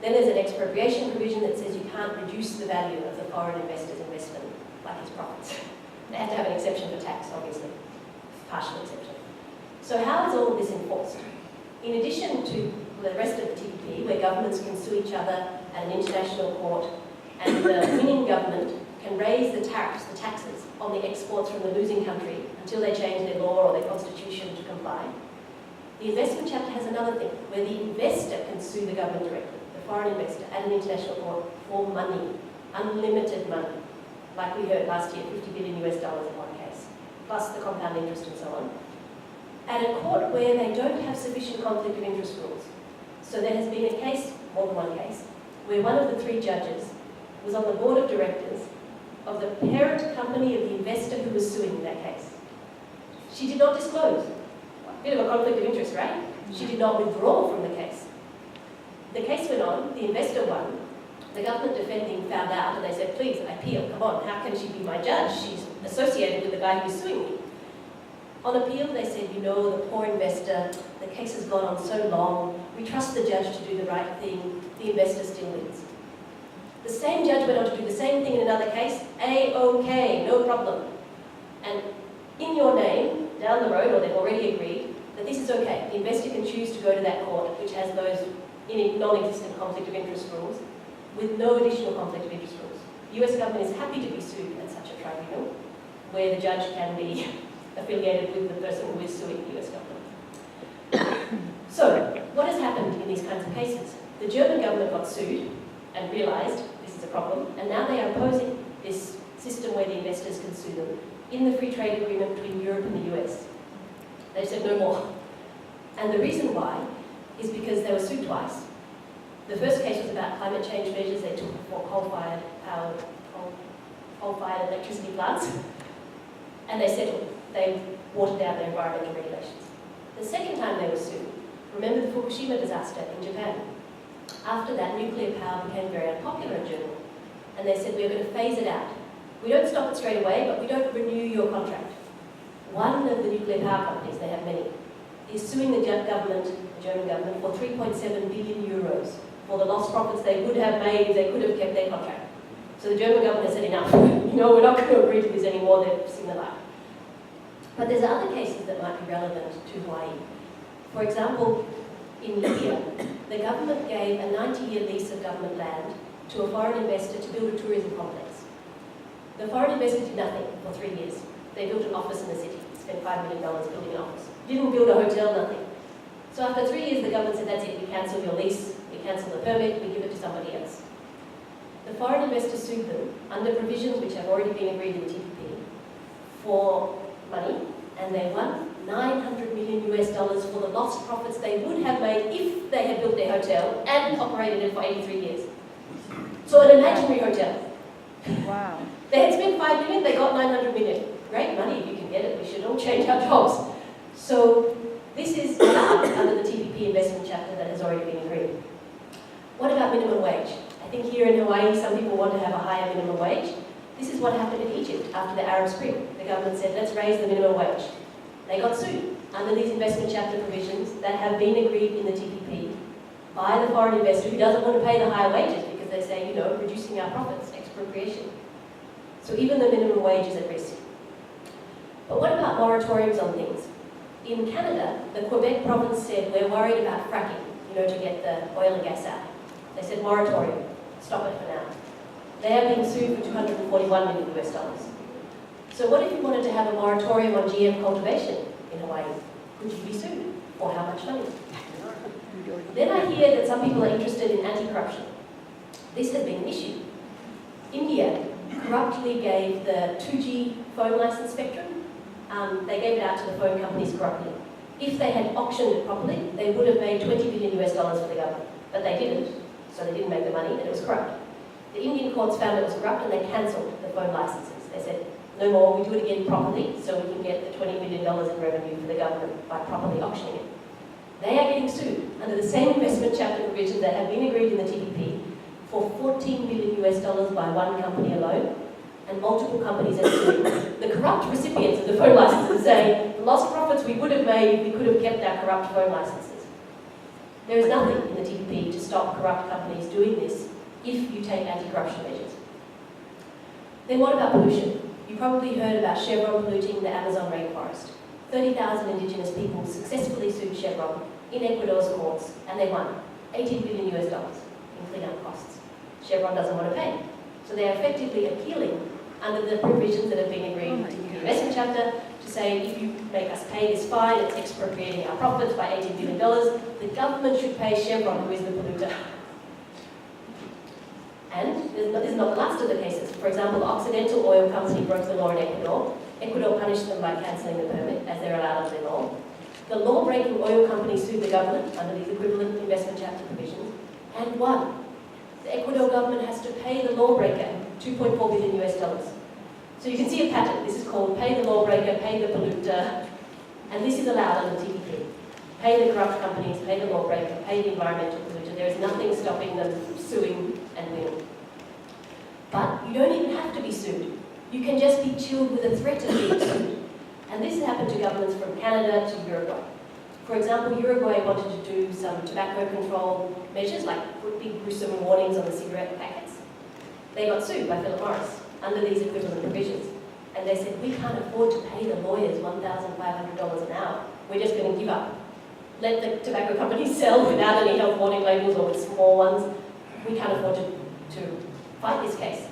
Then there's an expropriation provision that says you can't reduce the value of the foreign investor's investment, like his profits. They have to have an exception for tax, obviously. Partial exception. So how is all of this enforced? In addition to the rest of the TPP, where governments can sue each other at an international court, and the winning government can raise the tariffs, the taxes, on the exports from the losing country until they change their law or their constitution to comply. The investment chapter has another thing, where the investor can sue the government directly, the foreign investor, at an international court for money, unlimited money. Like we heard last year, $50 billion in one case, plus the compound interest and so on. At a court where they don't have sufficient conflict of interest rules. So there has been a case, more than one case, where one of the three judges was on the board of directors of the parent company of the investor who was suing in that case. She did not disclose. A bit of a conflict of interest, right? She did not withdraw from the case. The case went on, the investor won, the government defending found out, and they said, please, appeal, come on, how can she be my judge? She's associated with the guy who's suing me. On appeal, they said, you know, the poor investor, the case has gone on so long, we trust the judge to do the right thing, the investor still wins. The same judge went on to do the same thing in another case, A-OK, no problem. And in your name, down the road, or they've already agreed, that this is okay. The investor can choose to go to that court, which has those non-existent conflict of interest rules, with no additional conflict of interest rules. The US government is happy to be sued at such a tribunal, where the judge can be affiliated with the person who is suing the US government. So, what has happened in these kinds of cases? The German government got sued and realised this is a problem, and now they are opposing this system where the investors can sue them in the free trade agreement between Europe and the US. They've said no more. And the reason why is because they were sued twice. The first case was about climate change measures they took for coal-fired electricity plants, and they settled. They watered down their environmental regulations. The second time they were sued, remember the Fukushima disaster in Japan? After that, nuclear power became very unpopular in Germany, and they said, we're going to phase it out. We don't stop it straight away, but we don't renew your contract. One of the nuclear power companies, they have many, is suing the German government, for 3.7 billion euros for the lost profits they would have made if they could have kept their contract. So the German government has said enough. We're not going to agree to this anymore. They've seen the light. But there's other cases that might be relevant to Hawaii. For example, in Libya, the government gave a 90-year lease of government land to a foreign investor to build a tourism complex. The foreign investor did nothing for 3 years. They built an office in the city, spent $5 million building an office. Didn't build a hotel, nothing. So after 3 years, the government said, that's it, we cancel your lease, we cancel the permit, we give it to somebody else. The foreign investor sued them under provisions which have already been agreed in the TPP for money, and they won $900 million for the lost profits they would have made if they had built their hotel and operated it for 83 years. So an imaginary hotel. Wow. They had spent $5 million, they got $900 million. Great money if you can get it. We should all change our jobs. So this is under the TPP investment chapter that has already been agreed. What about minimum wage? I think here in Hawaii, some people want to have a higher minimum wage. This is what happened in Egypt after the Arab Spring. The government said, let's raise the minimum wage. They got sued under these investment chapter provisions that have been agreed in the TPP by the foreign investor who doesn't want to pay the higher wages because they say, you know, reducing our profits, expropriation. So even the minimum wage is at risk. But what about moratoriums on things? In Canada, the Quebec province said, we're worried about fracking, you know, to get the oil and gas out. They said, moratorium, stop it for now. They are being sued for $241 million US. So what if you wanted to have a moratorium on GM cultivation in Hawaii? Could you be sued? For how much money? Then I hear that some people are interested in anti-corruption. This has been an issue. India corruptly gave the 2G phone license spectrum. They gave it out to the phone companies corruptly. If they had auctioned it properly, they would have made $20 billion US for the government. But they didn't, so they didn't make the money, and it was corrupt. The Indian courts found it was corrupt, and they cancelled the phone licenses. They said, no more, we do it again properly, so we can get the $20 million in revenue for the government by properly auctioning it. They are getting sued under the same investment chapter provisions that have been agreed in the TPP for $14 million US by one company alone, and multiple companies are suing. The corrupt recipients of the phone licenses say, the lost profits we would have made if we could have kept our corrupt phone licenses. There is nothing in the TPP to stop corrupt companies doing this if you take anti-corruption measures. Then what about pollution? You probably heard about Chevron polluting the Amazon rainforest. 30,000 indigenous people successfully sued Chevron in Ecuador's courts, and they won $18 billion US in cleanup costs. Chevron doesn't want to pay. So they are effectively appealing under the provisions that have been agreed in the investment chapter to say, if you make us pay this fine, it's expropriating our profits by $18 billion, the government should pay Chevron, who is the polluter. And this is not the last of the cases. For example, the Occidental Oil Company broke the law in Ecuador. Ecuador punished them by cancelling the permit, as they're allowed under the law. The law-breaking oil company sued the government under these equivalent investment chapter provisions and won. The Ecuador government has to pay the lawbreaker $2.4 billion US. So you can see a pattern. This is called pay the lawbreaker, pay the polluter, and this is allowed under TPP. Pay the corrupt companies, pay the lawbreaker, pay the environmental polluter. There is nothing stopping them from suing and winning. But you don't even have to be sued. You can just be chilled with a threat of being sued. And this has happened to governments from Canada to Uruguay. For example, Uruguay wanted to do some tobacco control measures, like put big gruesome warnings on the cigarette packets. They got sued by Philip Morris under these equivalent provisions. And they said, we can't afford to pay the lawyers $1,500 an hour. We're just going to give up. Let the tobacco companies sell without any health warning labels or with small ones. We can't afford to fight this case.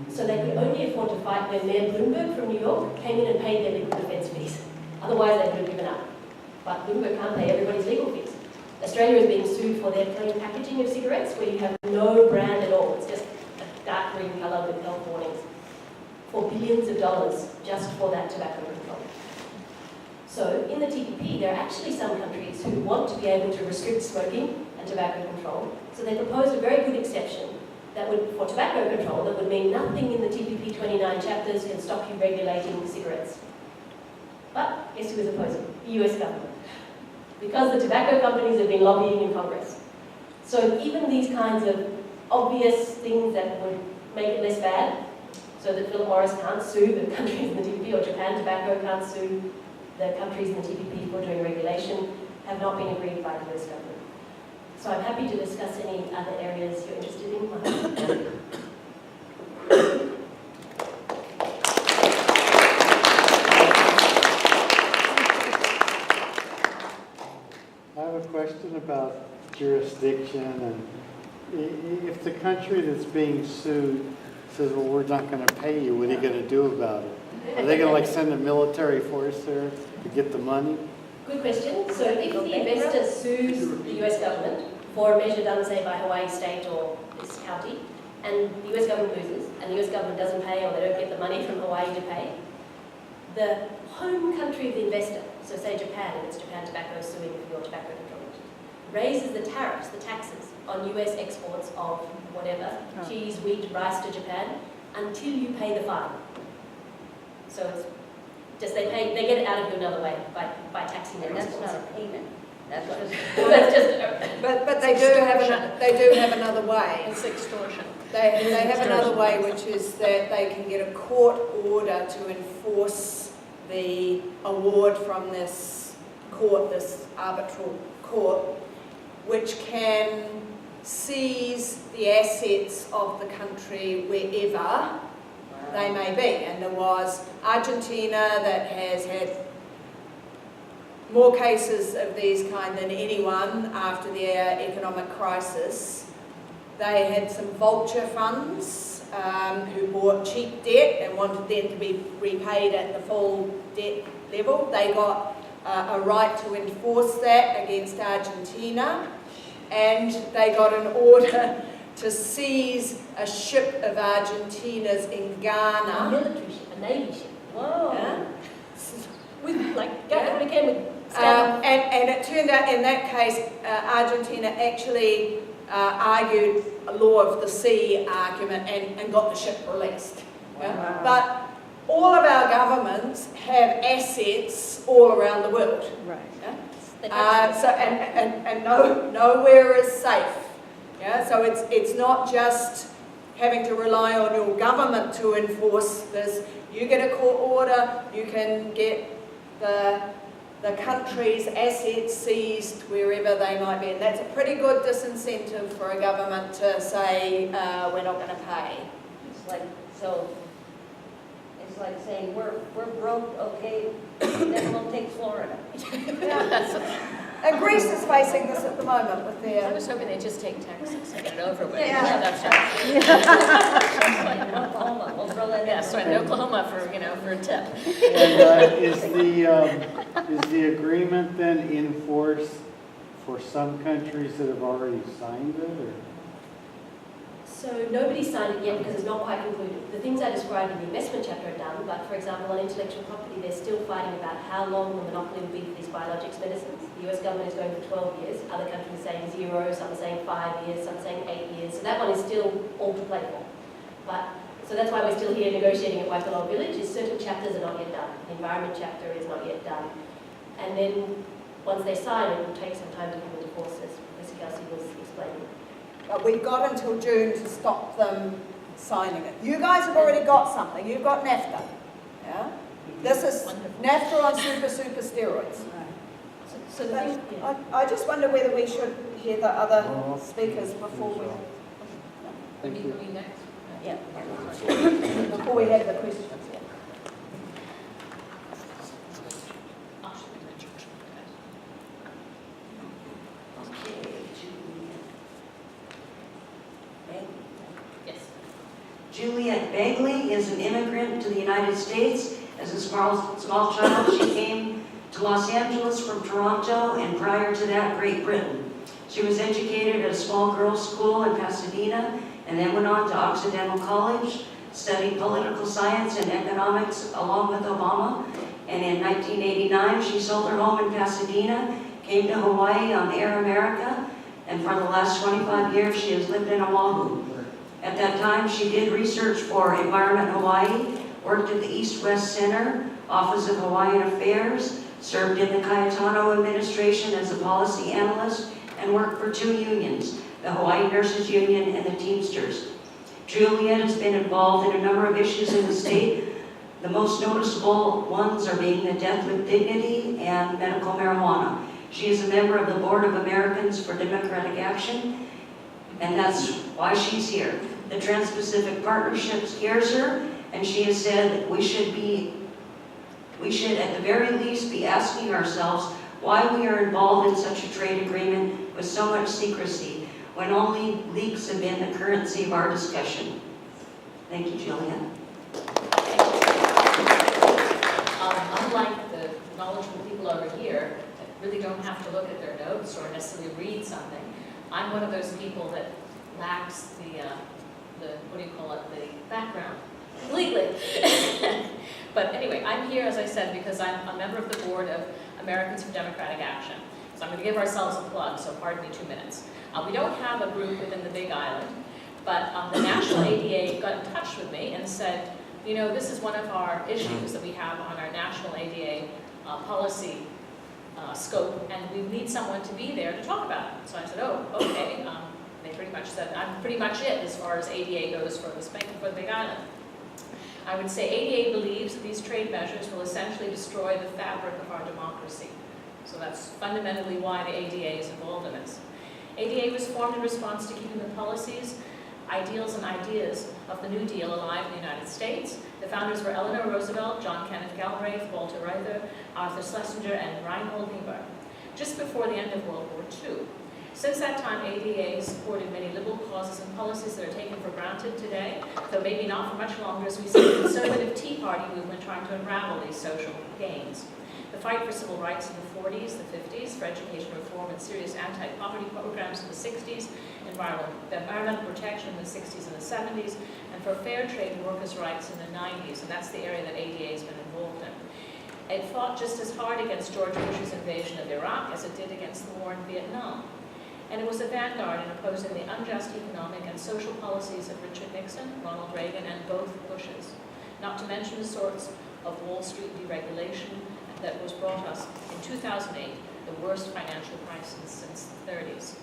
So they could only afford to fight when Mayor Bloomberg from New York came in and paid their legal defense fees. Otherwise, they would have given up. But Bloomberg can't pay everybody's legal fees. Australia is being sued for their plain packaging of cigarettes, where you have no brand at all. It's just a dark green colour with health warnings, for billions of dollars just for that tobacco control. So in the TPP, there are actually some countries who want to be able to restrict smoking and tobacco control. So they proposed a very good exception that would, for tobacco control, that would mean nothing in the TPP 29 chapters can stop you regulating cigarettes. But guess who is opposing? The US government. Because the tobacco companies have been lobbying in Congress. So even these kinds of obvious things that would make it less bad, so that Philip Morris can't sue the countries in the TPP, or Japan Tobacco can't sue the countries in the TPP for doing regulation, have not been agreed by the US government. So I'm happy to discuss any other areas you're interested in. I have a question about jurisdiction, and if the country that's being sued says, well, we're not going to pay you, what are you going to do about it? Are they going to send a military force there to get the money? Good question. So if the investor sues the US government for a measure done, say, by Hawaii State or this county, and the US government loses, and the US government doesn't pay, or they don't get the money from Hawaii to pay, the home country of the investor, so say Japan, if it's Japan Tobacco suing for your tobacco control, raises the tariffs, the taxes, on US exports of whatever, cheese, wheat, rice to Japan, until you pay the fine. So it's just they get it out of you another way by taxing their exports. That's not a payment. That's just That's just But they do have another way. It's extortion. They have another way, which is that they can get a court order to enforce the award from this court, this arbitral court, which can seize the assets of the country wherever they may be. And there was Argentina that has had more cases of these kind than anyone after their economic crisis. They had some vulture funds who bought cheap debt and wanted them to be repaid at the full debt level. They got a right to enforce that against Argentina, and they got an order to seize a ship of Argentina's in A Ghana. military ship, a navy ship. Whoa. Yeah. With, like, Yeah. it came with stuff. And it turned out in that case, Argentina actually argued a law of the sea argument and got the ship released. Yeah? Wow. But all of our governments have assets all around the world. Right. Yeah? And nowhere is safe. Yeah? So it's not just having to rely on your government to enforce this. You get a court order, you can get the country's assets seized wherever they might be. And that's a pretty good disincentive for a government to say, we're not going to pay. It's like, so, it's like saying, we're broke, okay, then we'll take Florida. And Greece is facing this at the moment with I their... was hoping they'd just take Texas and get it over with. Yeah. That's right. Like in Oklahoma, we'll throw that in. Yeah, so in Oklahoma for a tip. And is the agreement then in force for some countries that have already signed it, or? So nobody signed it yet because it's not quite concluded. The things I described in the investment chapter are done, but for example, on intellectual property, they're still fighting about how long the monopoly will be for these biologics medicines. The US government is going for 12 years, other countries are saying 0, some are saying 5 years, some are saying 8 years. So that one is still all to play for. So that's why we're still here negotiating at Waipelo Village, is certain chapters are not yet done. The environment chapter is not yet done. And then once they sign, it will take some time to come into force, as Mr. Kelsey was explaining. But we've got until June to stop them signing it. You guys have already got something. You've got NAFTA. Yeah? This is NAFTA on super steroids. So the thing, yeah. I just wonder whether we should hear the other speakers before we... Thank you. Next. Yeah. Before we have the questions. Yeah. Yes. Juliet Begley is an immigrant to the United States. As a small child, she came to Los Angeles from Toronto, and prior to that, Great Britain. She was educated at a small girls' school in Pasadena, and then went on to Occidental College, studied political science and economics along with Obama. And in 1989, she sold her home in Pasadena, came to Hawaii on Air America, and for the last 25 years, she has lived in Oahu. At that time, she did research for Environment Hawaii, worked at the East-West Center, Office of Hawaiian Affairs, served in the Cayetano administration as a policy analyst, and worked for 2 unions, the Hawaii Nurses Union and the Teamsters. Juliet has been involved in a number of issues in the state. The most noticeable ones are being the death with dignity and medical marijuana. She is a member of the Board of Americans for Democratic Action, and that's why she's here. The Trans-Pacific Partnership scares her, and she has said that we should at the very least be asking ourselves why we are involved in such a trade agreement with so much secrecy, when only leaks have been the currency of our discussion. Thank you, Juliet. Unlike the knowledgeable people over here that really don't have to look at their notes or necessarily read something, I'm one of those people that lacks the what do you call it, the background completely. But anyway, I'm here, as I said, because I'm a member of the board of Americans for Democratic Action. So I'm going to give ourselves a plug, so pardon me 2 minutes. We don't have a group within the Big Island, but the National ADA got in touch with me and said, you know, this is one of our issues that we have on our National ADA policy scope, and we need someone to be there to talk about it. So I said, oh, okay, They pretty much said, I'm pretty much it as far as ADA goes for the Big Island. I would say ADA believes that these trade measures will essentially destroy the fabric of our democracy. So that's fundamentally why the ADA is involved in this. ADA was formed in response to keeping the policies, ideals, and ideas of the New Deal alive in the United States. The founders were Eleanor Roosevelt, John Kenneth Galbraith, Walter Reuther, Arthur Schlesinger, and Reinhold Niebuhr, just before the end of World War II. Since that time, ADA supported many liberal causes and policies that are taken for granted today, though maybe not for much longer, as we see the conservative Tea Party movement trying to unravel these social gains. The fight for civil rights in the 40s, the 50s, for education reform and serious anti-poverty programs in the 60s, environmental protection in the 60s and the 70s, and for fair trade and workers' rights in the 90s, and that's the area that ADA has been involved in. It fought just as hard against George Bush's invasion of Iraq as it did against the war in Vietnam. And it was a vanguard in opposing the unjust economic and social policies of Richard Nixon, Ronald Reagan, and both Bushes, not to mention the sorts of Wall Street deregulation that was brought us in 2008, the worst financial crisis since the 30s.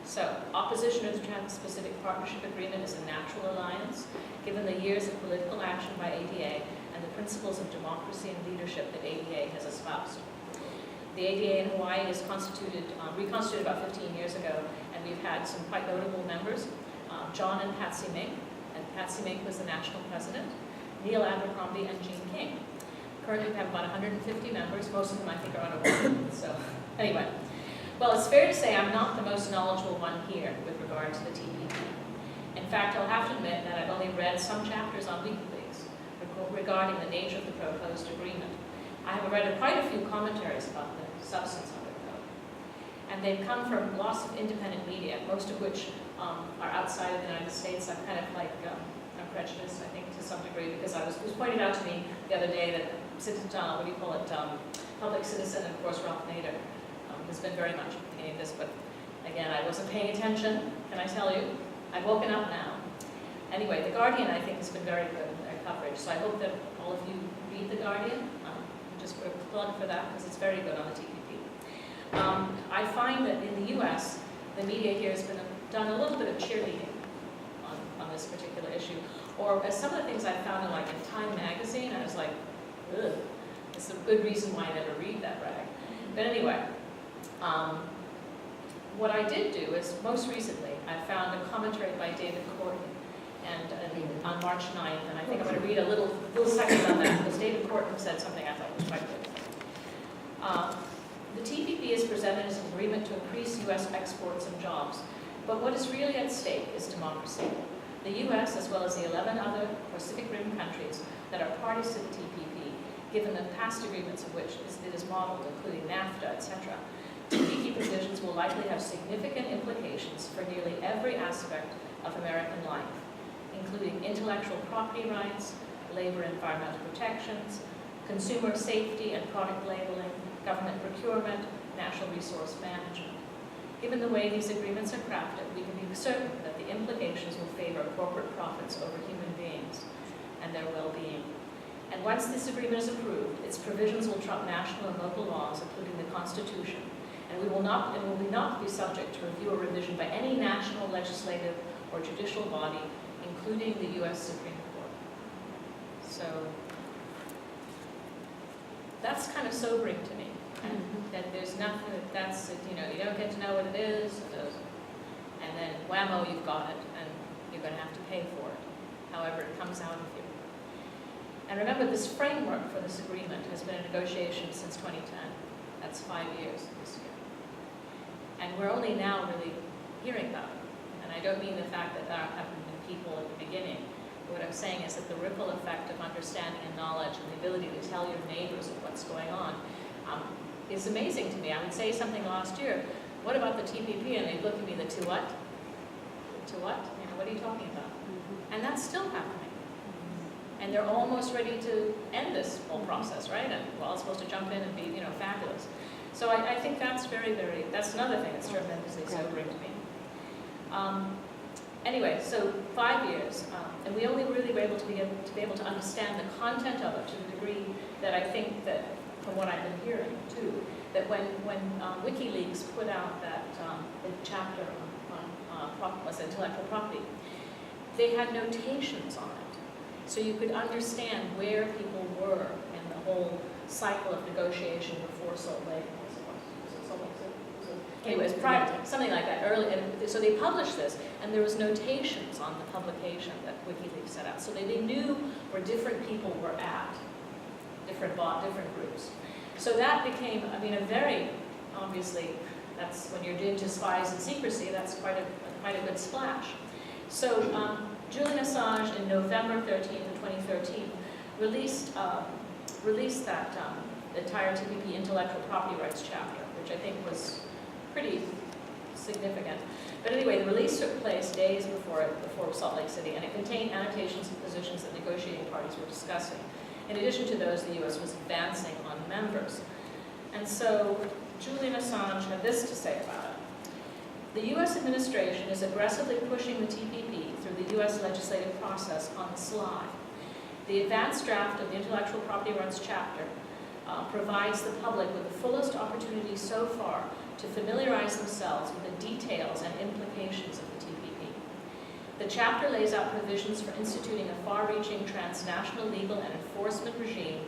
So, opposition to the Trans-Pacific Partnership Agreement is a natural alliance, given the years of political action by ADA and the principles of democracy and leadership that ADA has espoused. The ADA in Hawaii is reconstituted about 15 years ago, and we've had some quite notable members, John and Patsy Mink, and Patsy Mink was the national president, Neil Abercrombie and Jean King. Currently we have about 150 members, most of them I think are unaware. So anyway, well, it's fair to say I'm not the most knowledgeable one here with regard to the TPP. In fact, I'll have to admit that I've only read some chapters on WikiLeaks regarding the nature of the proposed agreement. I have read quite a few commentaries about the substance of it, though. And they've come from lots of independent media, most of which are outside of the United States. I'm kind of like, I'm prejudiced, I think, to some degree, because it was pointed out to me the other day that, Public Citizen, and of course Ralph Nader, has been very much beginning this, but again, I wasn't paying attention, can I tell you? I've woken up now. Anyway, The Guardian, I think, has been very good in their coverage, so I hope that all of you read The Guardian. Just put a plug for that, because it's very good on the TPP. I find that in the US, the media here has done a little bit of cheerleading on this particular issue. Or as some of the things I found in like in Time magazine, I was like, ugh, it's a good reason why I never read that rag. But anyway, what I did do is, most recently, I found a commentary by David Courtney on March 9th, and I think I'm going to read a little section on that, because David Courtney said something I thought was quite good. The TPP is presented as an agreement to increase U.S. exports and jobs, but what is really at stake is democracy. The U.S., as well as the 11 other Pacific Rim countries that are parties to the TPP, given the past agreements of which it is modeled, including NAFTA, etc., TPP provisions will likely have significant implications for nearly every aspect of American life, including intellectual property rights, labor and environmental protections, consumer safety and product labeling, government procurement, natural resource management. Given the way these agreements are crafted, we can be certain that the implications will favor corporate profits over human beings and their well-being. And once this agreement is approved, its provisions will trump national and local laws, including the Constitution, and will not be subject to review or revision by any national legislative or judicial body, including the U.S. Supreme Court. So that's kind of sobering to me, that there's nothing you don't get to know what it is, and then whammo, you've got it, and you're going to have to pay for it, however it comes out of you. And remember, this framework for this agreement has been in negotiation since 2010. That's 5 years this year. And we're only now really hearing about it. And I don't mean the fact that there haven't been people at the beginning. What I'm saying is that the ripple effect of understanding and knowledge and the ability to tell your neighbors of what's going on is amazing to me. I would say something last year, what about the TPP? And they'd look at me, to what? To what? What are you talking about? And that's still happening. And they're almost ready to end this whole process, right? And well, it's supposed to jump in and be, fabulous. So I think that's that's another thing that's tremendously sobering to me. Anyway, so 5 years, and we only really were able to be able to understand the content of it to the degree that I think that, from what I've been hearing too, that when WikiLeaks put out that the chapter on intellectual property. They had notations on it, so you could understand where people were in the whole cycle of negotiation before Salt Lake. Anyways, something like that early, and so they published this, and there was notations on the publication that WikiLeaks set out, so they knew where different people were at, different groups. So that became, I mean, a very, obviously, that's when you're into spies and secrecy, that's quite a good splash. So Julian Assange in November 13th of 2013 released that entire TPP intellectual property rights chapter, which I think was pretty significant. But anyway, the release took place days before Salt Lake City, and it contained annotations and positions that negotiating parties were discussing. In addition to those, the U.S. was advancing on members. And so Julian Assange had this to say about it. The U.S. administration is aggressively pushing the TPP through the U.S. legislative process on the sly. The advanced draft of the Intellectual Property Rights Chapter provides the public with the fullest opportunity so far to familiarize themselves with the details and implications of the TPP. The chapter lays out provisions for instituting a far-reaching transnational legal and enforcement regime,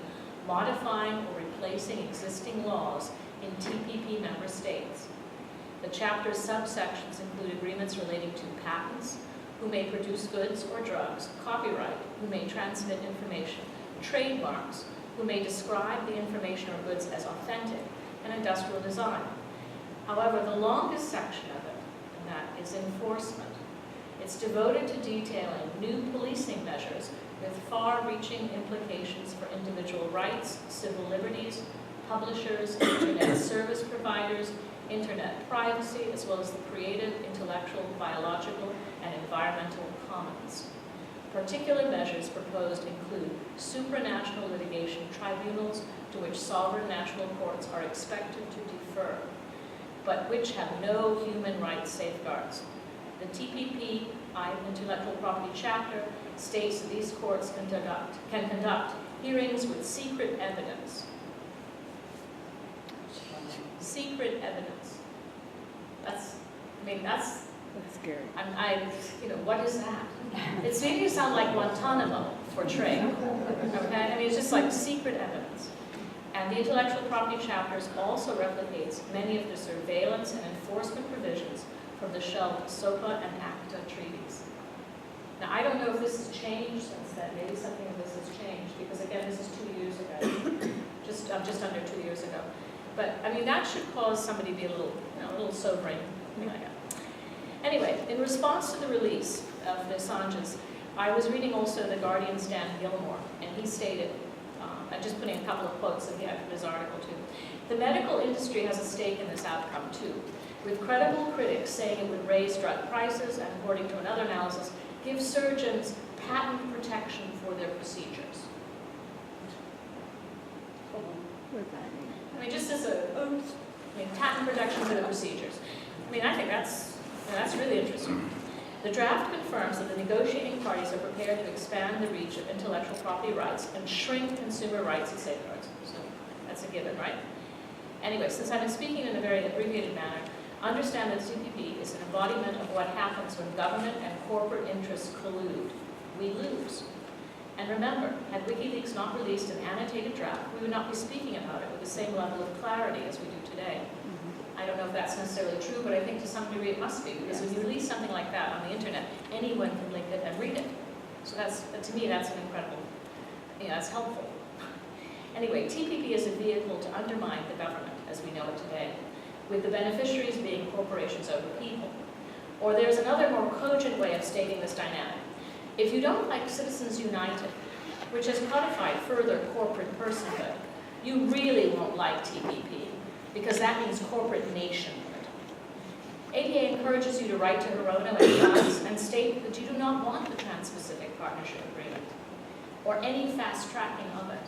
modifying or replacing existing laws in TPP member states. The chapter's subsections include agreements relating to patents, who may produce goods or drugs, copyright, who may transmit information, trademarks, who may describe the information or goods as authentic, and industrial design. However, the longest section of it, and that is enforcement. It's devoted to detailing new policing measures with far-reaching implications for individual rights, civil liberties, publishers, internet service providers, internet privacy, as well as the creative, intellectual, biological, and environmental commons. Particular measures proposed include supranational litigation tribunals to which sovereign national courts are expected to defer, but which have no human rights safeguards. The TPP Intellectual Property Chapter states that these courts can conduct hearings with secret evidence. Secret evidence. That's scary. What is that? It's making it sound like Guantanamo for trade. Okay? I mean, it's just like secret evidence. And the Intellectual Property Chapters also replicates many of the surveillance and enforcement provisions from the shelved SOPA and ACTA treaties. Now, I don't know if this has changed since then. Maybe something of this has changed, because again, this is 2 years ago, just under 2 years ago. But I mean, that should cause somebody to be a little sobering, something like that. Anyway, in response to the release of the Assanges, I was reading also the Guardian's Dan Gilmore, and he stated, I'm just putting a couple of quotes that he had from his article too. The medical industry has a stake in this outcome too, with credible critics saying it would raise drug prices and, according to another analysis, give surgeons patent protection for their procedures. I mean, just as patent protection for the procedures. I mean, I think that's really interesting. The draft confirms that the negotiating parties are prepared to expand the reach of intellectual property rights and shrink consumer rights and safeguards. So that's a given, right? Anyway, since I've been speaking in a very abbreviated manner, understand that TPP is an embodiment of what happens when government and corporate interests collude. We lose. And remember, had WikiLeaks not released an annotated draft, we would not be speaking about it with the same level of clarity as we do today. I don't know if that's necessarily true, but I think to some degree it must be, because when you release something like that on the internet, anyone can link it and read it. So to me, that's an incredible, that's helpful. Anyway, TPP is a vehicle to undermine the government as we know it today, with the beneficiaries being corporations over people. Or there's another more cogent way of stating this dynamic. If you don't like Citizens United, which has codified further corporate personhood, you really won't like TPP, because that means corporate nationhood. ADA encourages you to write to Hirono and Johns and state that you do not want the Trans-Pacific Partnership Agreement, or any fast-tracking of it.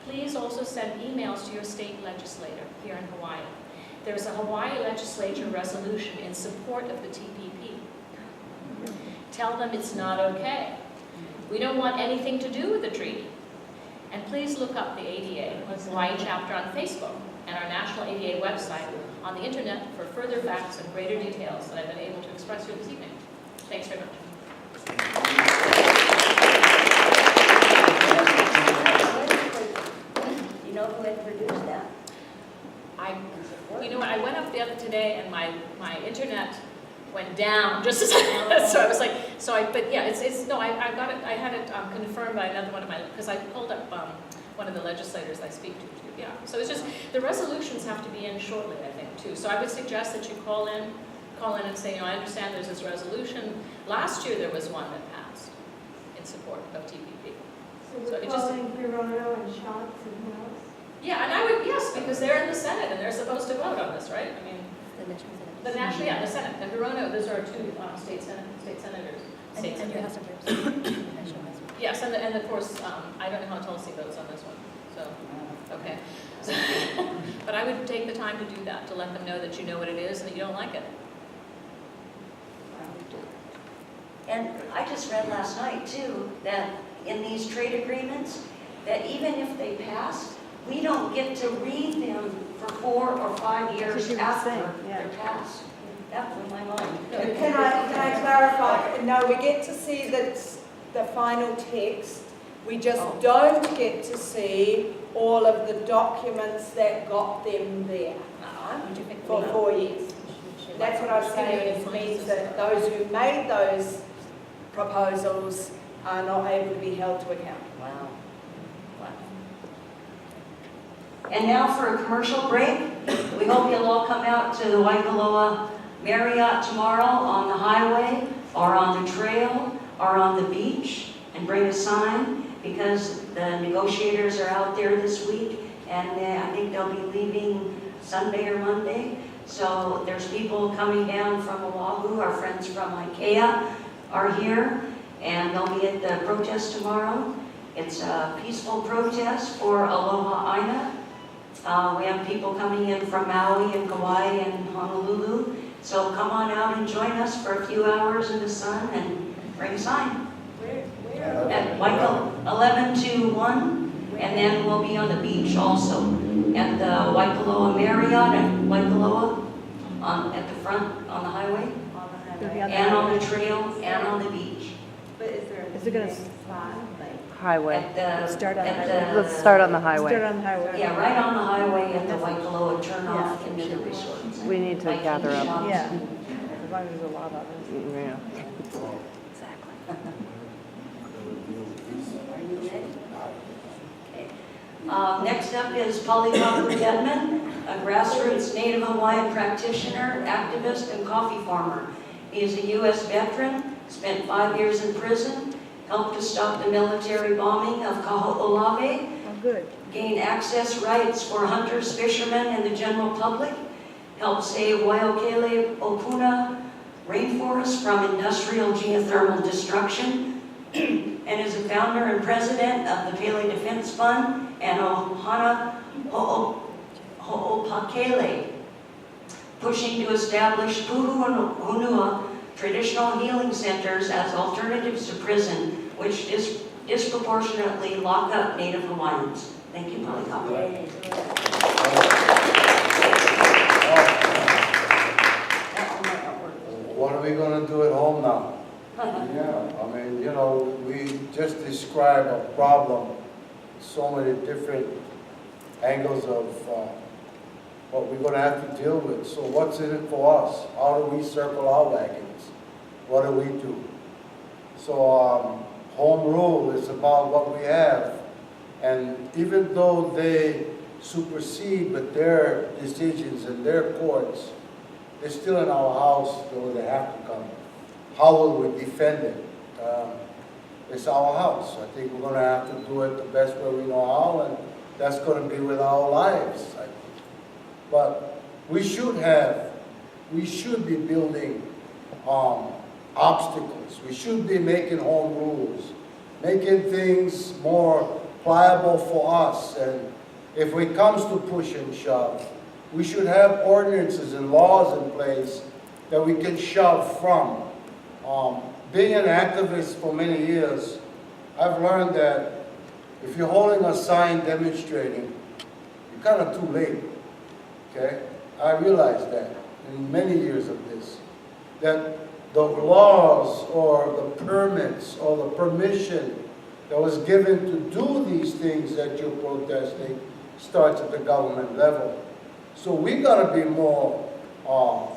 Please also send emails to your state legislator here in Hawaii. There's a Hawaii legislature resolution in support of the TPP. Tell them it's not okay. We don't want anything to do with the treaty. And please look up the ADA Hawaii chapter on Facebook and our national ADA website, on the internet for further facts and greater details that I've been able to express here this evening. Thanks very much. You know who had produced that? You know what, I went up the other today and my internet went down just as so I was like, but yeah, I got it, I had it confirmed by another one of my, because I pulled up one of the legislators I speak to, yeah. So it's just, the resolutions have to be in shortly, I think, too. So I would suggest that you call in and say, I understand there's this resolution. Last year there was one that passed in support of TPP. So So we're it just- calling Hirono and Shots and who else? Yeah, and I would, yes, because they're in the Senate and they're supposed to vote on this, right? I mean, The national senate. the national, yeah, the Senate, and Hirono, those are two state senators. And your House of Representatives. National House of Yes, and of course, I don't know how Tulsi votes on this one, so, okay. But I would take the time to do that, to let them know that you know what it is and that you don't like it. And I just read last night too, that in these trade agreements, that even if they pass, we don't get to read them for 4 or 5 years what you were after saying, yeah. they're passed. That blew my mind. Can I clarify? No, we get to see the final text. We just don't get to see all of the documents that got them there for 4 years. That's what I was saying, it means that those who made those proposals are not able to be held to account. Wow. And now for a commercial break. We hope you'll all come out to the Waikoloa Marriott tomorrow on the highway or on the trail or on the beach and bring a sign, because the negotiators are out there this week and I think they'll be leaving Sunday or Monday. So there's people coming down from Oahu. Our friends from IKEA are here and they'll be at the protest tomorrow. It's a peaceful protest for Aloha Aina. We have people coming in from Maui and Kauai and Honolulu. So come on out and join us for a few hours in the sun and bring a sign. At Waikoloa 11 to 1, and then we'll be on the beach also. At the Waikoloa Marriott at Waikoloa, at the front on the highway, and on the trail, and on the beach. But is it going to spot? Highway. At the, Let's start on at the highway. Let's start on the highway. Start on the highway. Yeah, right on the highway at the Waikoloa turn off into the resort. We need to gather up. Yeah, as long as there's a lot of us. Yeah. Are you ready? Okay. Next up is Palikapu Dedman, a grassroots Native Hawaiian practitioner, activist, and coffee farmer. He is a U.S. veteran, spent 5 years in prison, helped to stop the military bombing of Kaho'olawe, Oh, good. gain access rights for hunters, fishermen, and the general public, helped save Waiokele Opuna rainforest from industrial geothermal destruction, and is a founder and president of the Pele Defense Fund and Ohana Ho'opakele, pushing to establish puhu honua traditional healing centers as alternatives to prison, which disproportionately lock up Native Hawaiians. Thank you, Palikapu. What are we going to do at home now? Yeah, I mean, you know, we just described a problem, so many different angles of what we're going to have to deal with. So what's in it for us? How do we circle our wagons? What do we do? So home rule is about what we have. And even though they supersede with their decisions and their courts, they're still in our house, though they have to come. How will we defend it? It's our house. I think we're going to have to do it the best way we know how, and that's going to be with our lives, I think. But we should be building obstacles. We should be making home rules, making things more pliable for us. And if it comes to push and shove, we should have ordinances and laws in place that we can shove from. Being an activist for many years, I've learned that if you're holding a sign demonstrating, you're kind of too late, okay? I realized that in many years of this, that the laws or the permits or the permission that was given to do these things that you're protesting starts at the government level. So we got to be more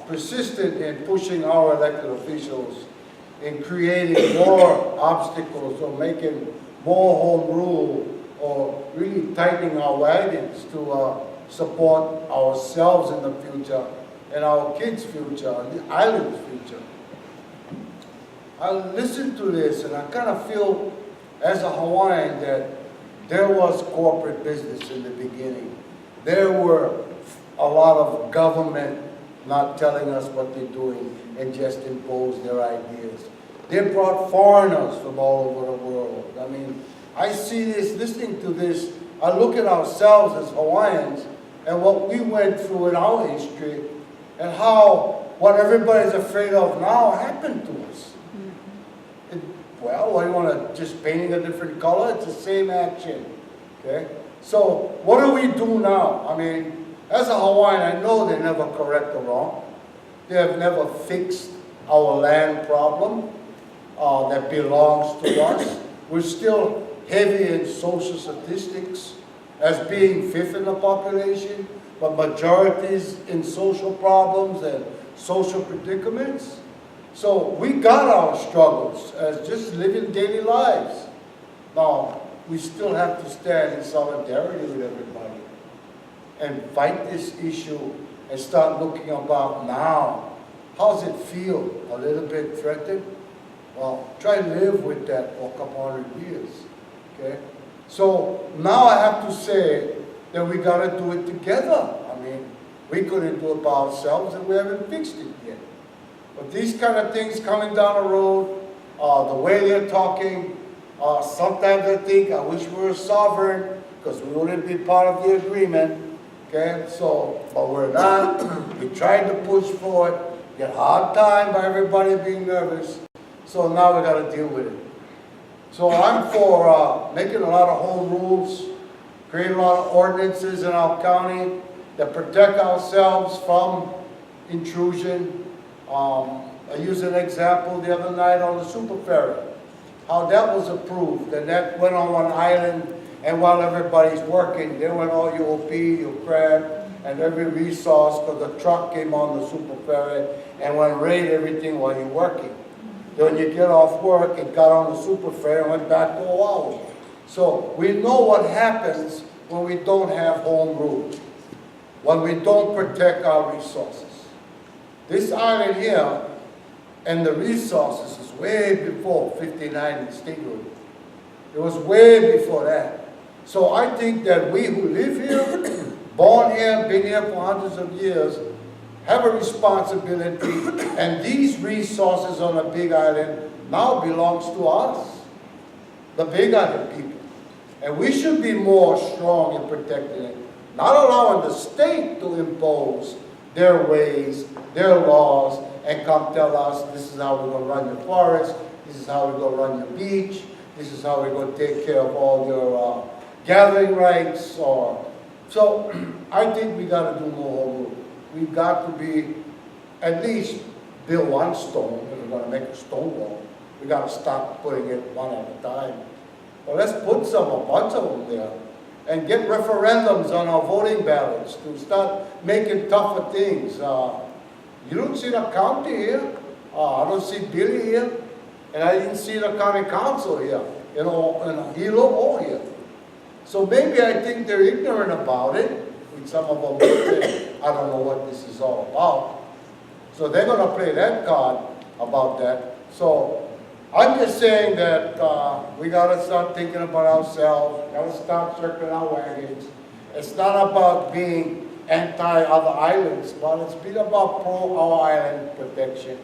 persistent in pushing our elected officials in creating more obstacles or making more home rule or really tightening our wagons to support ourselves in the future and our kids' future and the island's future. I listened to this and I kind of feel as a Hawaiian that there was corporate business in the beginning. There were a lot of government not telling us what they're doing and just impose their ideas. They brought foreigners from all over the world. I mean, I see this, listening to this, I look at ourselves as Hawaiians and what we went through in our history and how what everybody's afraid of now happened to us. Well, what do you want to just painting a different color? It's the same action, okay? So what do we do now? I mean, as a Hawaiian, I know they never correct the wrong. They have never fixed our land problem that belongs to us. We're still heavy in social statistics as being fifth in the population, but majorities in social problems and social predicaments. So we got our struggles as just living daily lives. Now, we still have to stand in solidarity with everybody and fight this issue and start looking about now. How does it feel? A little bit threatened? Well, try to live with that for a couple hundred years, okay? So now I have to say that we got to do it together. I mean, we couldn't do it by ourselves and we haven't fixed it yet. But these kind of things coming down the road, the way they're talking, sometimes I think, I wish we were sovereign because we wouldn't be part of the agreement, okay? So, but we're not. We tried to push for it, get hard time by everybody being nervous. So now we got to deal with it. So I'm for making a lot of home rules, creating a lot of ordinances in our county that protect ourselves from intrusion. I used an example the other night on the super ferry, how that was approved, and that went on one island, and while everybody's working, they went all your OP, your crab, and every resource, because the truck came on the super ferry and went raid everything while you're working. Then when you get off work, it got on the super ferry and went back to Oahu. So we know what happens when we don't have home rule, when we don't protect our resources. This island here and the resources is way before 59 in statehood. It was way before that. So I think that we who live here, born here, been here for hundreds of years, have a responsibility, and these resources on the Big Island now belongs to us, the Big Island people. And we should be more strong in protecting it, not allowing the state to impose their ways, their laws, and come tell us this is how we're going to run your forest, this is how we're going to run your beach, this is how we're going to take care of all your gathering rights. So I think we got to do more home rule. We've got to be, at least build one stone. If we're going to make a stone wall, we got to stop putting it one at a time. Well, let's put a bunch of them there, and get referendums on our voting ballots to start making tougher things. You don't see the county here. I don't see Billy here. And I didn't see the county council here, in Hilo or here. So maybe I think they're ignorant about it. With some of them say, I don't know what this is all about. So they're going to play that card about that. So I'm just saying that we got to start thinking about ourselves. Got to stop circling our wagons. It's not about being anti-other islands, but it's been about pro-our-island protection.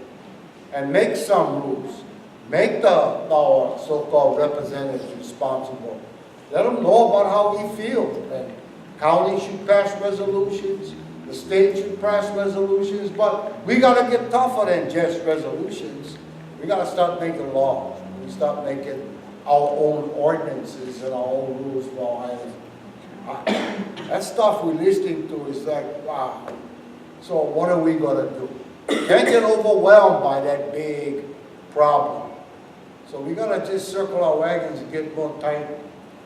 And make some rules. Make our so-called representatives responsible. Let them know about how we feel. And county should pass resolutions. The state should pass resolutions. But we got to get tougher than just resolutions. We got to start making law. We start making our own ordinances and our own rules for our island. That stuff we're listening to is like, wow. So what are we gonna do? Can't get overwhelmed by that big problem. So we're gonna just circle our wagons and get more tight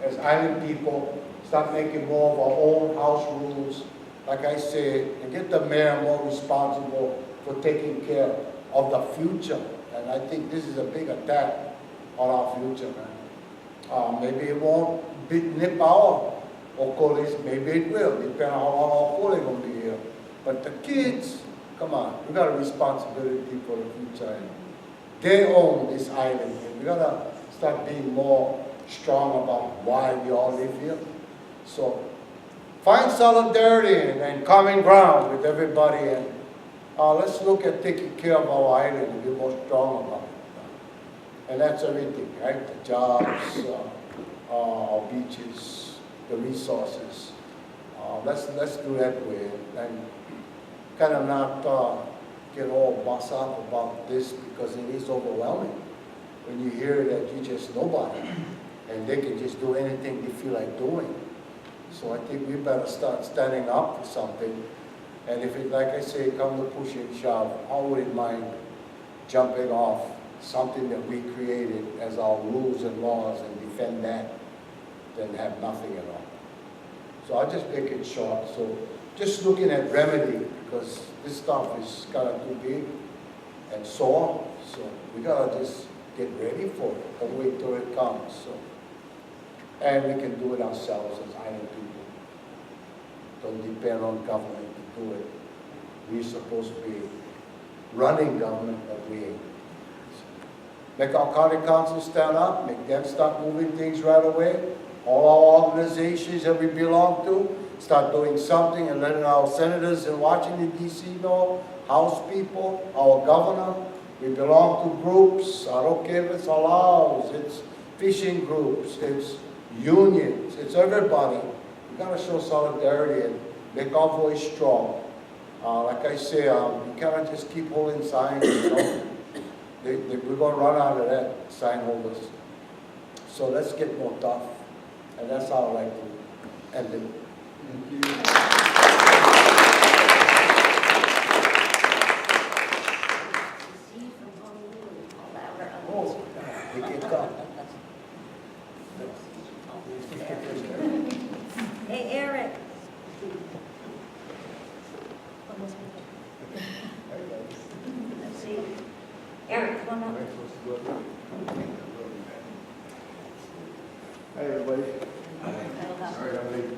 as island people, start making more of our own house rules, like I said, and get the mayor more responsible for taking care of the future. And I think this is a big attack on our future, man. Maybe it won't nip our okoles, maybe it will, depending on how long our okole gonna be here. But the kids, come on, we got a responsibility for the future. And they own this island, and we gotta start being more strong about why we all live here. So find solidarity and common ground with everybody, and let's look at taking care of our island and be more strong about it. And that's everything, right? The jobs, our beaches, the resources. Let's do that way, and kind of not get all bossed up about this, because it is overwhelming when you hear that you just nobody and they can just do anything they feel like doing. So I think we better start standing up for something. And if it, like I say, come to push and shove, I wouldn't mind jumping off something that we created as our rules and laws and defend that than have nothing at all. So I'll just make it short. So just looking at remedy, because this stuff is kind of too big and sore. So we gotta just get ready for it. Don't wait till it comes. So, and we can do it ourselves as island people. Don't depend on government to do it. We're supposed to be running government, but we ain't. Make our county council stand up, make them start moving things right away. All our organizations that we belong to, start doing something and letting our senators in Washington, D.C. know, House people, our governor. We belong to groups. I don't care if it's allows, it's fishing groups, it's unions, it's everybody. We gotta show solidarity and make our voice strong. Like I say, you cannot just keep holding signs, you know. We're gonna run out of that, sign holders. So let's get more tough. And that's how I like to end it. Thank you. Oh, we can come. Hey, Eric. Let's see. Eric, come on up. Hi, everybody. Sorry, I'm late.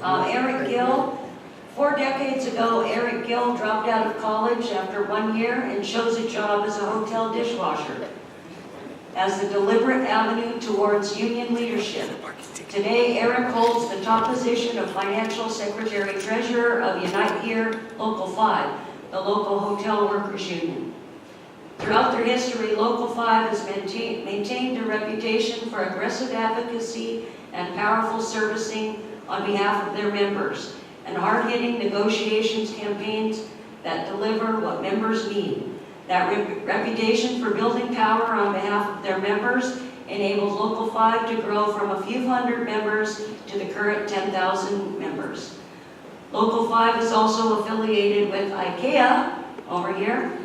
Eric Gill. 4 decades ago, Eric Gill dropped out of college after 1 year and chose a job as a hotel dishwasher as the deliberate avenue towards union leadership. Today, Eric holds the top position of Financial Secretary Treasurer of Unite Here Local 5, the local hotel workers union. Throughout their history, Local 5 has maintained a reputation for aggressive advocacy and powerful servicing on behalf of their members, and hard-hitting negotiations campaigns that deliver what members need. That reputation for building power on behalf of their members enables Local 5 to grow from a few hundred members to the current 10,000 members. Local 5 is also affiliated with IKEA, over here,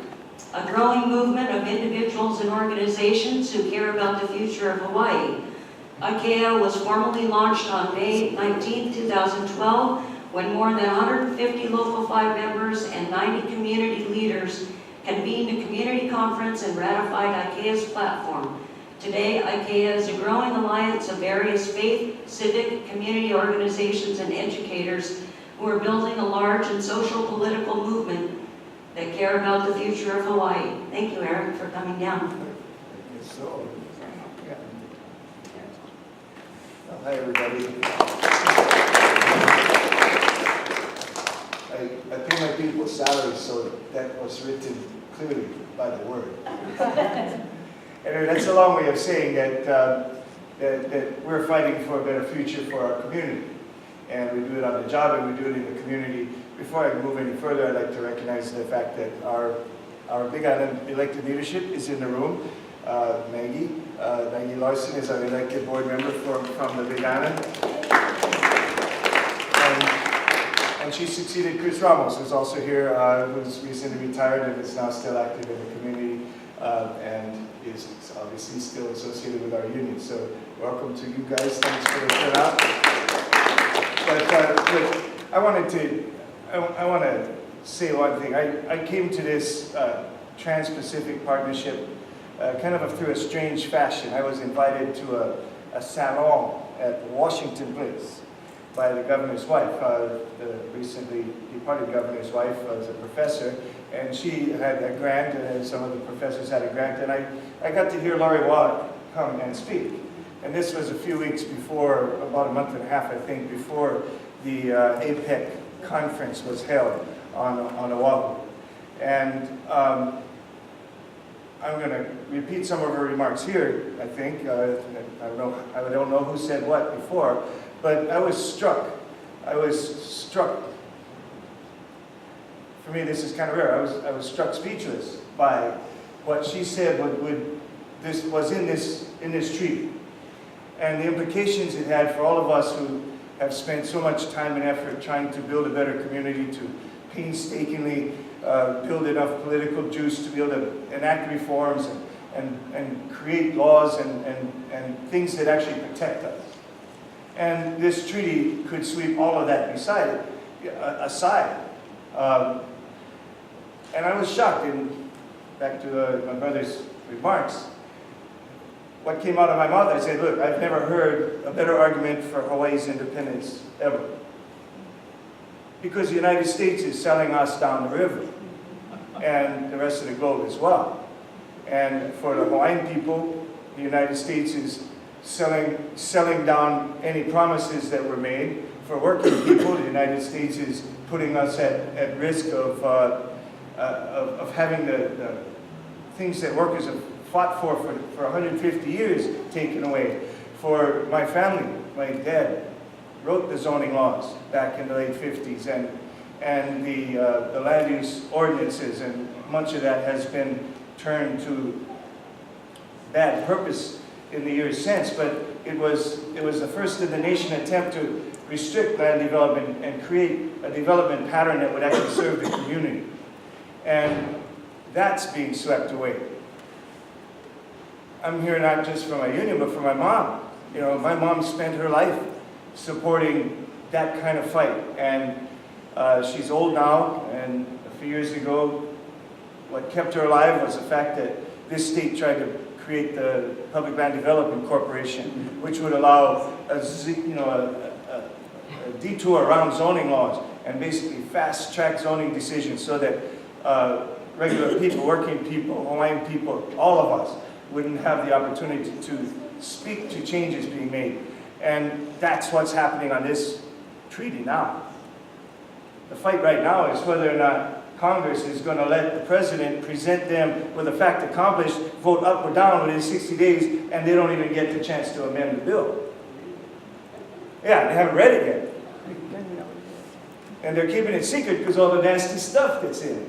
a growing movement of individuals and organizations who care about the future of Hawaii. IKEA was formally launched on May 19, 2012, when more than 150 Local 5 members and 90 community leaders convened a community conference and ratified IKEA's platform. Today, IKEA is a growing alliance of various faith, civic, community organizations, and educators who are building a large and social political movement that care about the future of Hawaii. Thank you, Eric, for coming down. Yes, so. Hi, everybody. I pay my people salary, so that was written clearly by the word. Anyway, that's a long way of saying that, that we're fighting for a better future for our community. And we do it on the job, and we do it in the community. Before I move any further, I'd like to recognize the fact that our Big Island elected leadership is in the room. Maggie Larson is our elected board member from the Big Island. And she succeeded Chris Ramos, who's also here, who's recently retired and is now still active in the community and is obviously still associated with our union. So welcome to you guys. Thanks for the turnout. But look, I want to say one thing. I came to this Trans-Pacific Partnership kind of through a strange fashion. I was invited to a salon at Washington Place by the governor's wife. The recently departed governor's wife was a professor, and she had a grant, and some of the professors had a grant, and I got to hear Laurie Wallach come and speak. And this was a few weeks before, about a month and a half, I think, before the APEC conference was held on Oahu. And I'm going to repeat some of her remarks here, I think. I don't know who said what before, but I was struck. For me, this is kind of rare. I was struck speechless by what she said was in this treaty, and the implications it had for all of us who have spent so much time and effort trying to build a better community, to painstakingly build enough political juice to be able to enact reforms and create laws and things that actually protect us. And this treaty could sweep all of that aside. And I was shocked, and back to my brother's remarks, what came out of my mouth, I said, look, I've never heard a better argument for Hawaii's independence ever. Because the United States is selling us down the river, and the rest of the globe as well. And for the Hawaiian people, the United States is selling down any promises that were made. For working people, the United States is putting us at risk of having the things that workers have fought for 150 years taken away. For my family, my dad wrote the zoning laws back in the late 50s, and the land use ordinances, and much of that has been turned to bad purpose in the years since, but it was the first in the nation attempt to restrict land development and create a development pattern that would actually serve the community. And that's being swept away. I'm here not just for my union, but for my mom. You know, my mom spent her life supporting that kind of fight. And she's old now, and a few years ago, what kept her alive was the fact that this state tried to create the Public Land Development Corporation, which would allow a detour around zoning laws and basically fast-track zoning decisions so that regular people, working people, Hawaiian people, all of us, wouldn't have the opportunity to speak to changes being made. And that's what's happening on this treaty now. The fight right now is whether or not Congress is going to let the president present them with a fact accomplished, vote up or down within 60 days, and they don't even get the chance to amend the bill. Yeah, they haven't read it yet. And they're keeping it secret because all the nasty stuff that's in it.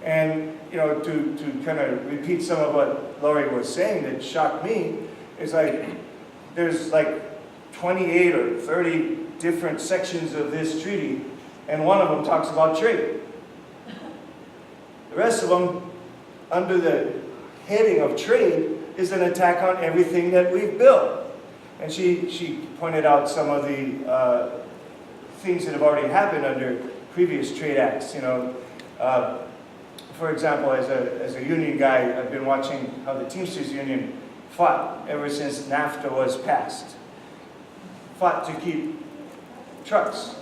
And, you know, to kind of repeat some of what Laurie was saying that shocked me, is like, there's like 28 or 30 different sections of this treaty, and one of them talks about trade. The rest of them, under the heading of trade, is an attack on everything that we've built. And she pointed out some of the things that have already happened under previous trade acts. You know, for example, as a union guy, I've been watching how the Teamsters Union fought ever since NAFTA was passed. Fought to keep trucks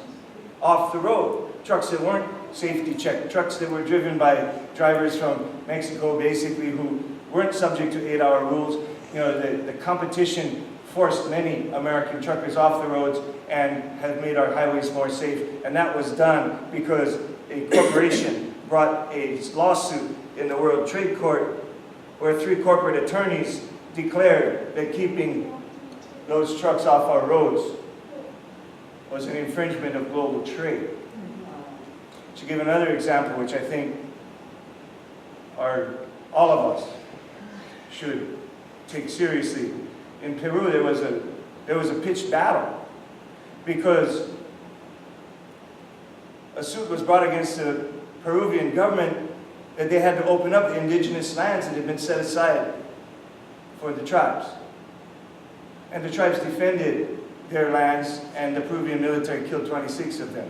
off the road, trucks that weren't safety checked, trucks that were driven by drivers from Mexico, basically, who weren't subject to 8-hour rules. You know, the competition forced many American truckers off the roads and have made our highways more safe. And that was done because a corporation brought a lawsuit in the World Trade Court where 3 corporate attorneys declared that keeping those trucks off our roads was an infringement of global trade. To give another example, which I think all of us should take seriously. In Peru, there was a pitched battle because a suit was brought against the Peruvian government that they had to open up the indigenous lands that had been set aside for the tribes. And the tribes defended their lands, and the Peruvian military killed 26 of them.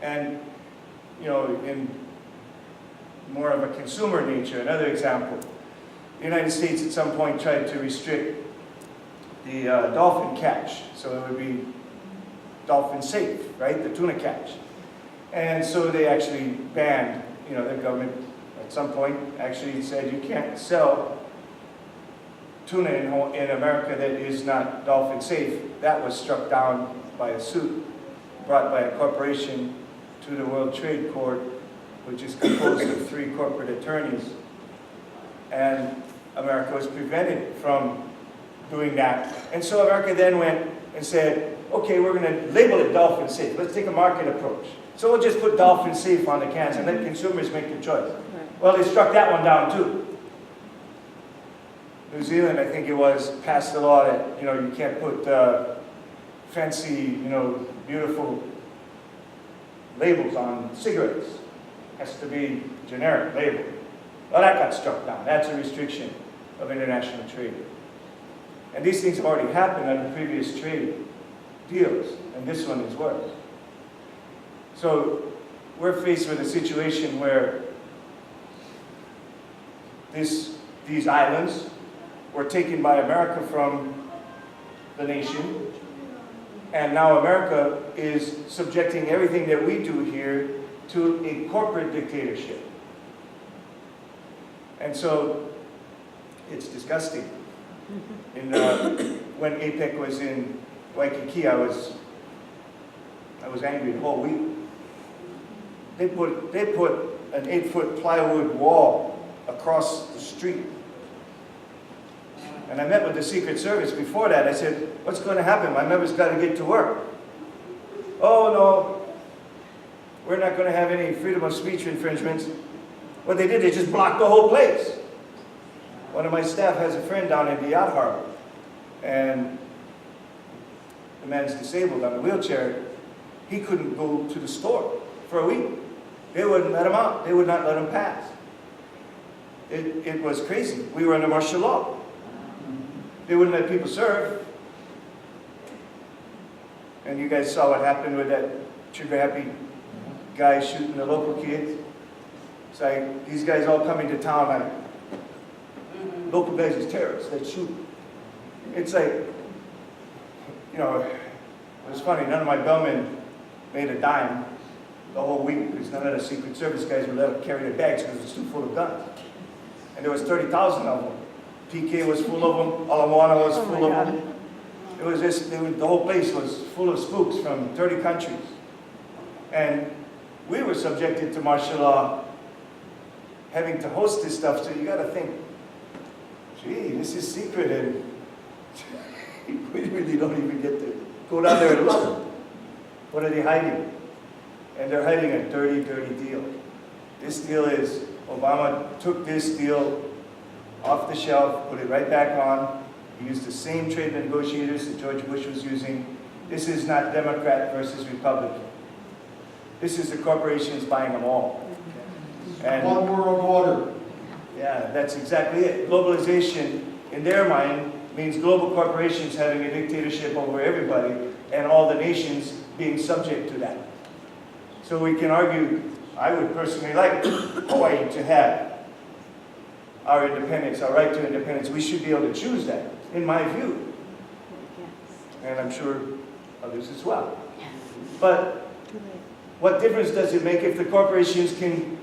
And, you know, in more of a consumer nature, another example, the United States at some point tried to restrict the dolphin catch, so it would be dolphin safe, right, the tuna catch. And so they actually banned, you know, the government at some point actually said you can't sell tuna in America that is not dolphin safe. That was struck down by a suit brought by a corporation to the World Trade Court, which is composed of 3 corporate attorneys. And America was prevented from doing that. And so America then went and said, okay, we're going to label it dolphin safe. Let's take a market approach. So we'll just put dolphin safe on the cans and let consumers make the choice. Well, they struck that one down too. New Zealand, I think it was, passed a law that, you know, you can't put fancy, you know, beautiful labels on cigarettes. It has to be generic label. Well, that got struck down. That's a restriction of international trade. And these things have already happened under previous trade deals, and this one is worse. So we're faced with a situation where these islands were taken by America from the nation, and now America is subjecting everything that we do here to a corporate dictatorship. And so it's disgusting. When APEC was in Waikiki, I was angry the whole week. They put an 8-foot plywood wall across the street. And I met with the Secret Service before that. I said, what's going to happen? My members got to get to work. Oh, no, we're not going to have any freedom of speech infringements. What they did, they just blocked the whole place. One of my staff has a friend down in the yacht harbor, and the man's disabled on a wheelchair. He couldn't go to the store for a week. They wouldn't let him out. They would not let him pass. It was crazy. We were under martial law. They wouldn't let people serve. And you guys saw what happened with that trigger-happy guy shooting the local kids. It's like, these guys all coming to town like, local guys is terrorists, they shoot. It's like, you know, it was funny, none of my bellmen made a dime the whole week because none of the Secret Service guys would let them carry their bags because it was too full of guns. And there was 30,000 of them. PK was full of them, Ala Moana was full of them. It was just, the whole place was full of spooks from 30 countries. And we were subjected to martial law, having to host this stuff, so you got to think, gee, this is secret, and we really don't even get to go down there and look. What are they hiding? And they're hiding a dirty, dirty deal. This deal is, Obama took this deal off the shelf, put it right back on. He used the same trade negotiators that George Bush was using. This is not Democrat versus Republican. This is the corporations buying them all. And One world order. yeah, that's exactly it. Globalization, in their mind, means global corporations having a dictatorship over everybody and all the nations being subject to that. So we can argue, I would personally like Hawaii to have our independence, our right to independence. We should be able to choose that, in my view. And I'm sure others as well. But what difference does it make if the corporations can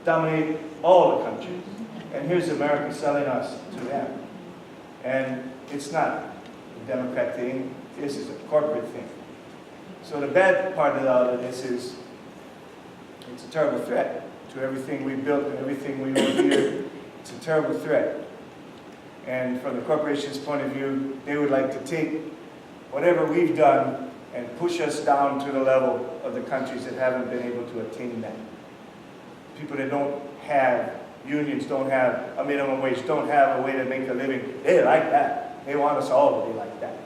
dominate all the countries? And here's America selling us to them. And it's not a Democrat thing, this is a corporate thing. So the bad part of all of this is, it's a terrible threat to everything we built and everything we own here. It's a terrible threat. And from the corporation's point of view, they would like to take whatever we've done and push us down to the level of the countries that haven't been able to attain that. People that don't have unions don't have a minimum wage, don't have a way to make a living. They like that. They want us all to be like that.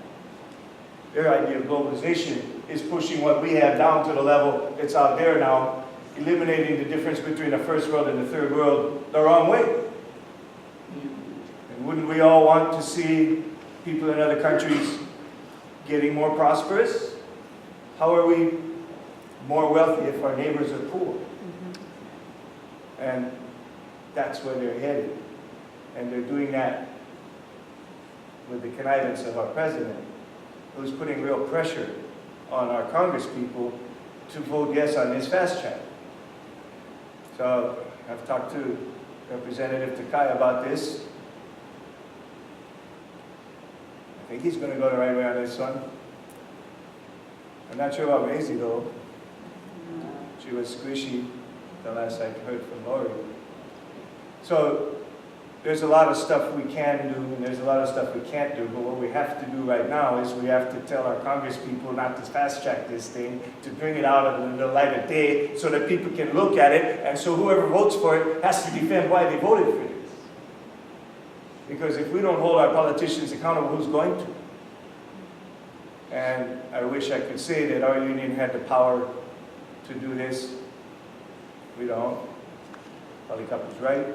Their idea of globalization is pushing what we have down to the level that's out there now, eliminating the difference between the first world and the third world the wrong way. And wouldn't we all want to see people in other countries getting more prosperous? How are we more wealthy if our neighbors are poor? And that's where they're headed. And they're doing that with the connivance of our president, who's putting real pressure on our Congress people to vote yes on this fast track. So I've talked to Representative Takai about this. I think he's going to go the right way on this one. I'm not sure about Maisie though. She was squishy the last I heard from Lori. So there's a lot of stuff we can do and there's a lot of stuff we can't do, but what we have to do right now is we have to tell our Congress people not to fast track this thing, to bring it out of the light of day so that people can look at it, and so whoever votes for it has to defend why they voted for this. Because if we don't hold our politicians accountable, who's going to? And I wish I could say that our union had the power to do this. We don't. Palikapu's right.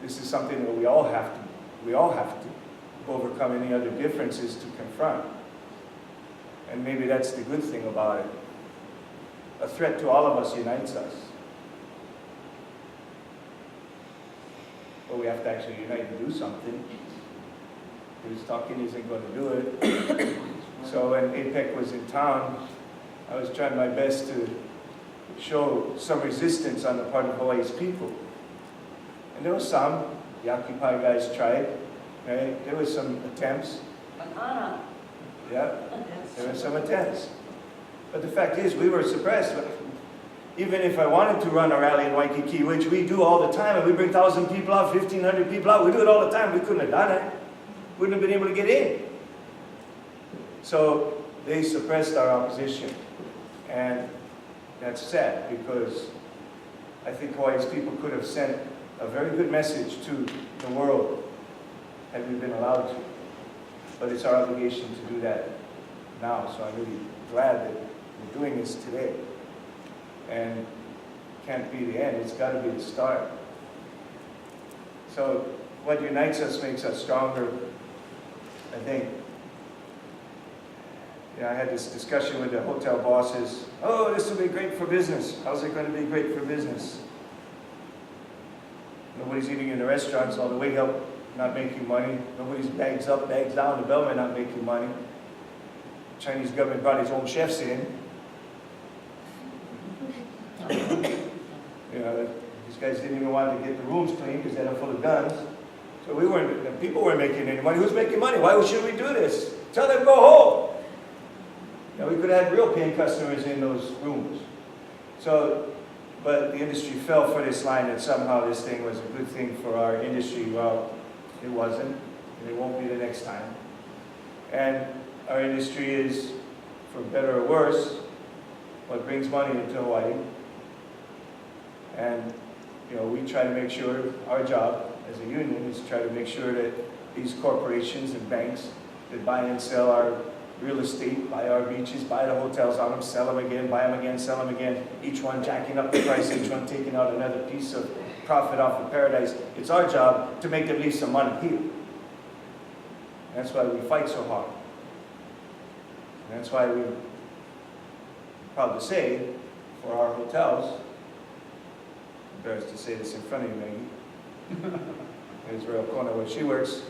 This is something that we all have to overcome any other differences to confront. And maybe that's the good thing about it. A threat to all of us unites us. But we have to actually unite and do something. Because talking isn't going to do it. So when APEC was in town, I was trying my best to show some resistance on the part of Hawaii's people. And there was some, the Occupy guys tried, right? There was some attempts. Ohana. Yeah, there were some attempts. But the fact is, we were suppressed. Even if I wanted to run a rally in Waikiki, which we do all the time, and we bring 1,000 people out, 1,500 people out, we do it all the time, we couldn't have done it. Wouldn't have been able to get in. So they suppressed our opposition. And that's sad, because I think Hawaii's people could have sent a very good message to the world had we been allowed to. But it's our obligation to do that now, so I'm really glad that we're doing this today. And it can't be the end, it's got to be the start. So what unites us makes us stronger, I think. I had this discussion with the hotel bosses. Oh, this will be great for business. How's it going to be great for business? Nobody's eating in the restaurants all the way up, not making money. Nobody's bags up, bags down, the bellman not making money. Chinese government brought his own chefs in. These guys didn't even want to get the rooms clean because they had them full of guns. So people weren't making any money. Who's making money? Why should we do this? Tell them go home. We could have had real paying customers in those rooms. So, but the industry fell for this line that somehow this thing was a good thing for our industry. Well, it wasn't, and it won't be the next time. And our industry is, for better or worse, what brings money into Hawaii. And we try to make sure, our job as a union is to try to make sure that these corporations and banks that buy and sell our real estate, buy our beaches, buy the hotels on them, sell them again, buy them again, sell them again, each one jacking up the price, each one taking out another piece of profit off of paradise. It's our job to make them leave some money here. That's why we fight so hard. And that's why we're proud to say, for our hotels, embarrassed to say this in front of you, Maggie, Israel Kona, where she works,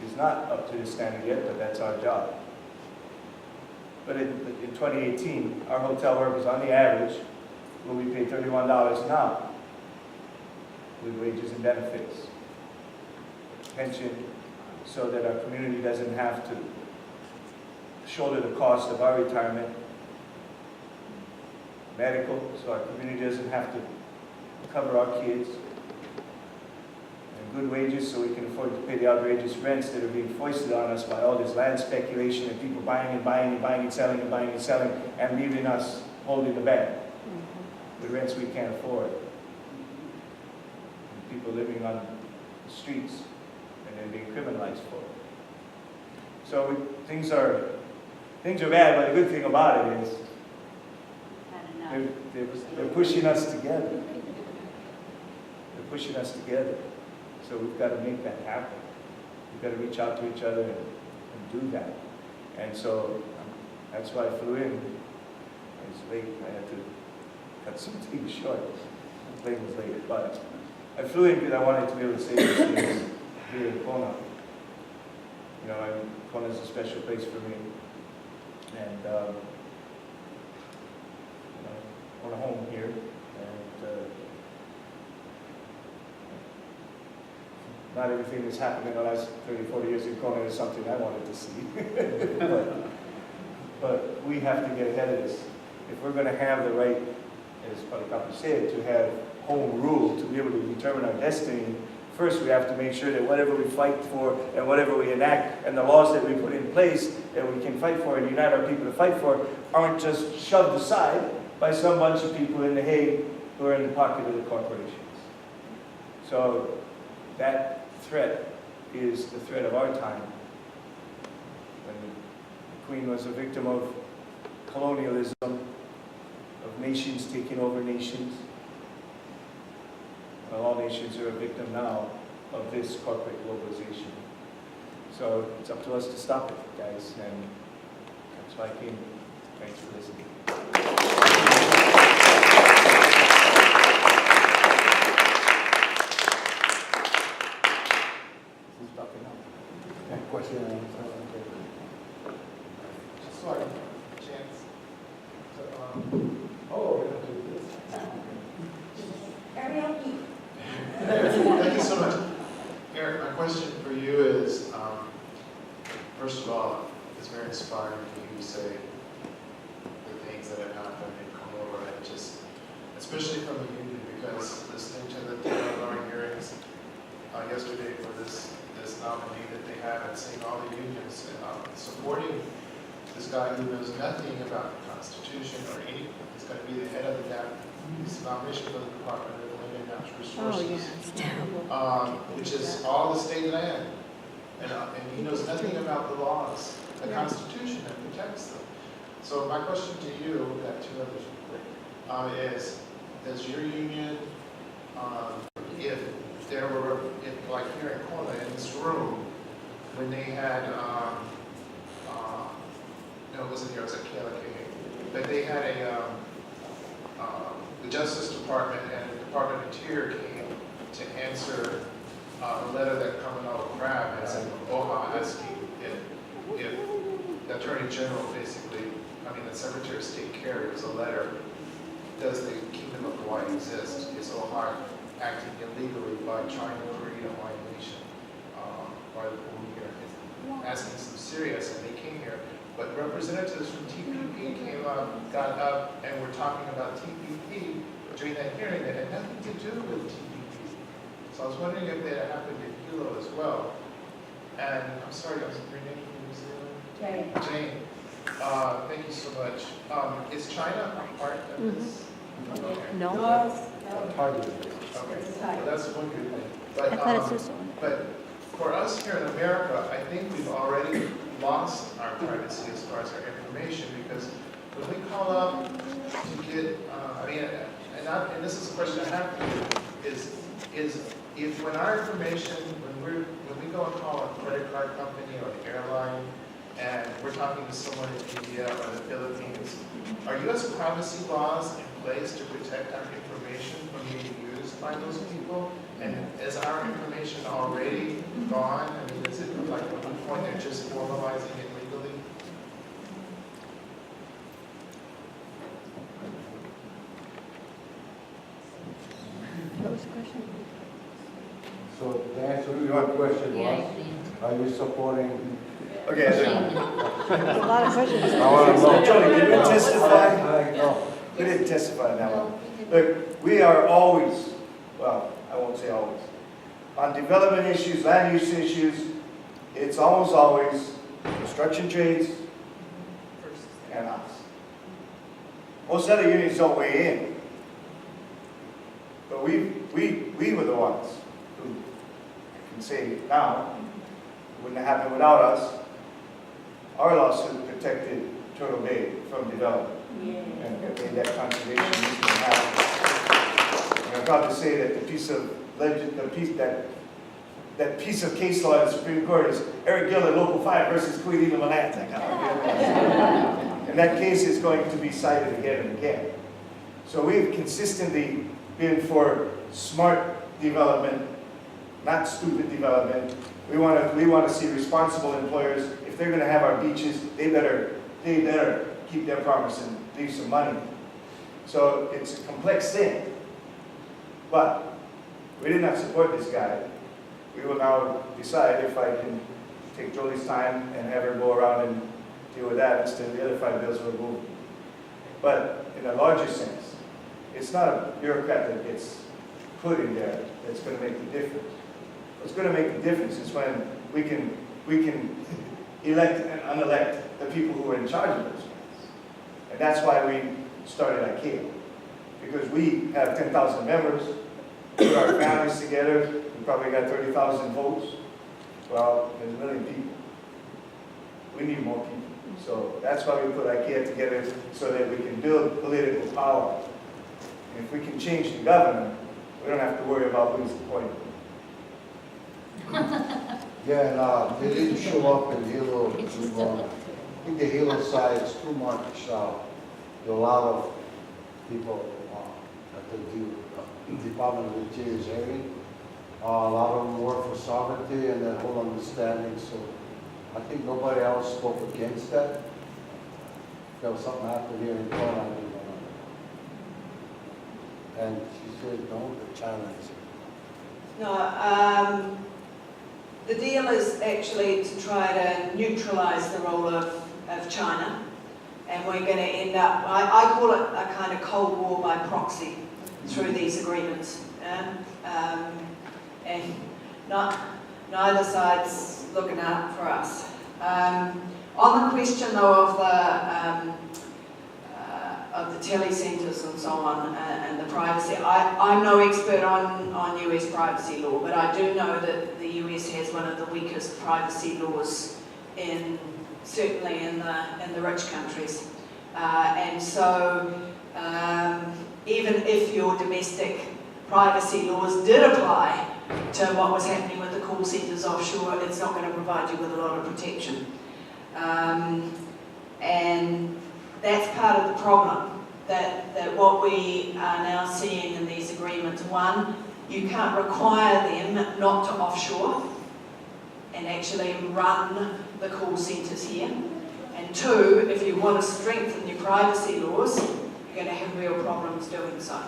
is not up to this standard yet, but that's our job. But in 2018, our hotel workers, on the average, will be paid $31 an hour with wages and benefits, pension, so that our community doesn't have to shoulder the cost of our retirement, medical, so our community doesn't have to cover our kids, and good wages so we can afford to pay the outrageous rents that are being foisted on us by all this land speculation and people buying and buying and buying and selling and buying and selling and leaving us holding the bag with rents we can't afford. people living on the streets and then being criminalized for it. So things are bad, but the good thing about it is they're pushing us together. They're pushing us together. So we've got to make that happen. We've got to reach out to each other and do that. And so that's why I flew in. I was late. I had to cut some things short. The plane was late, but I flew in because I wanted to be able to say these things here in Kona. You know, Kona is a special place for me. And you know, I want a home here. And not everything that's happened in the last 30, 40 years in Kona is something I wanted to see. but we have to get ahead of this. If we're going to have the right, as Palikapu said, to have home rule, to be able to determine our destiny, first we have to make sure that whatever we fight for and whatever we enact and the laws that we put in place that we can fight for and unite our people to fight for aren't just shoved aside by some bunch of people in The Hague who are in the pocket of the corporations. So that threat is the threat of our time. When the Queen was a victim of colonialism, of nations taking over nations. Well, all nations are a victim now of this corporate globalization. So it's up to us to stop it, guys, and that's why I came. Thanks for listening. Who's talking now? Question. Just like a chance to, Oh, we're gonna do this. Karaoke. thank you so much. Eric, my question for you is, first of all, it's very inspiring to hear you say the things that have happened in Honolulu, and just, especially from the union, because listening to the TPP hearings yesterday for this nominee that they have, and seeing all the unions supporting this guy who knows nothing about the Constitution or anything. He's going to be the head of this nomination for the Department of Land and Natural Resources, which is all the state land. And he knows nothing about the laws, the Constitution that protects them. So my question to you, we've got two others, is does your union, if like here in Kona, in this room, when they had, no, it wasn't here, it was at KLK, but they had the Justice Department and the Department of Interior came to answer a letter that Kamala Crab had sent from Ohana asking if the Attorney General the Secretary of State Kerry, was a letter, does the Kingdom of Hawaii exist? Is Ohana acting illegally by trying to create a Hawaiian nation? By the people here asking some serious, and they came here. But representatives from TPP got up, and were talking about TPP during that hearing that had nothing to do with TPP. So I was wondering if that happened in Hilo as well. And I'm sorry, I was your name from New Zealand? Jane. Thank you so much. Is China a part of this? Okay. No. Targeted. Okay, well, that's one good thing. But for us here in America, I think we've already lost our privacy as far as our information, because when we call up to get, and this is a question I have for you, is if when our information, when we go and call a credit card company or an airline, and we're talking to someone in India or the Philippines, are U.S. privacy laws in place to protect our information from being used by those people? And is our information already gone? I mean, is it like at one point they're just formalizing it legally? What was the question? So the answer to your question was, are you supporting? Okay, There's a lot of questions. I want to know. Johnny, did we testify? No. We didn't testify on that one. Look, we are always, well, I won't say always, on development issues, land use issues, it's almost always construction trades and us. Most other unions don't weigh in. So we were the ones who, I can say now, wouldn't have happened without us. Our lawsuit protected Turtle Bay from development. And made that conservation easement happen. And I'm proud to say that the piece of that piece of case law in the Supreme Court is Eric Gill at Local 5 versus Queen Malance. And that case is going to be cited again and again. So we've consistently been for smart development, not stupid development. We want to see responsible employers. If they're going to have our beaches, they better keep their promise and leave some money. So it's a complex thing. But we did not support this guy. We will now decide if I can take Jolie's time and have her go around and deal with that instead of the other 5 bills we're moving. But in a larger sense, it's not a bureaucrat that gets put in there that's going to make the difference. What's going to make the difference is when we can elect and unelect the people who are in charge of those things. And that's why we started IKEA. Because we have 10,000 members, put our families together, we probably got 30,000 votes. Well, there's 1 million people. We need more people. So that's why we put IKEA together, so that we can build political power. And if we can change the governor, we don't have to worry about who's appointed. Yeah, and they didn't show up in Hilo. I think the Hilo side is too much. There are a lot of people at the Department of the Interior's area. A lot of them work for sovereignty and that whole understanding. So I think nobody else spoke against that. If there was something happened here in Kona, I didn't know. And she said, don't challenge it. No, the deal is actually to try to neutralize the role of China. And we're going to end up, I call it a kind of Cold War by proxy through these agreements. And neither side's looking out for us. On the question though of the telecentres and so on and the privacy, I'm no expert on US privacy law, but I do know that the US has one of the weakest privacy laws certainly in the rich countries. And so even if your domestic privacy laws did apply to what was happening with the call centres offshore, it's not going to provide you with a lot of protection. And that's part of the problem, that what we are now seeing in these agreements. One, you can't require them not to offshore and actually run the call centres here. And two, if you want to strengthen your privacy laws, you're going to have real problems doing so.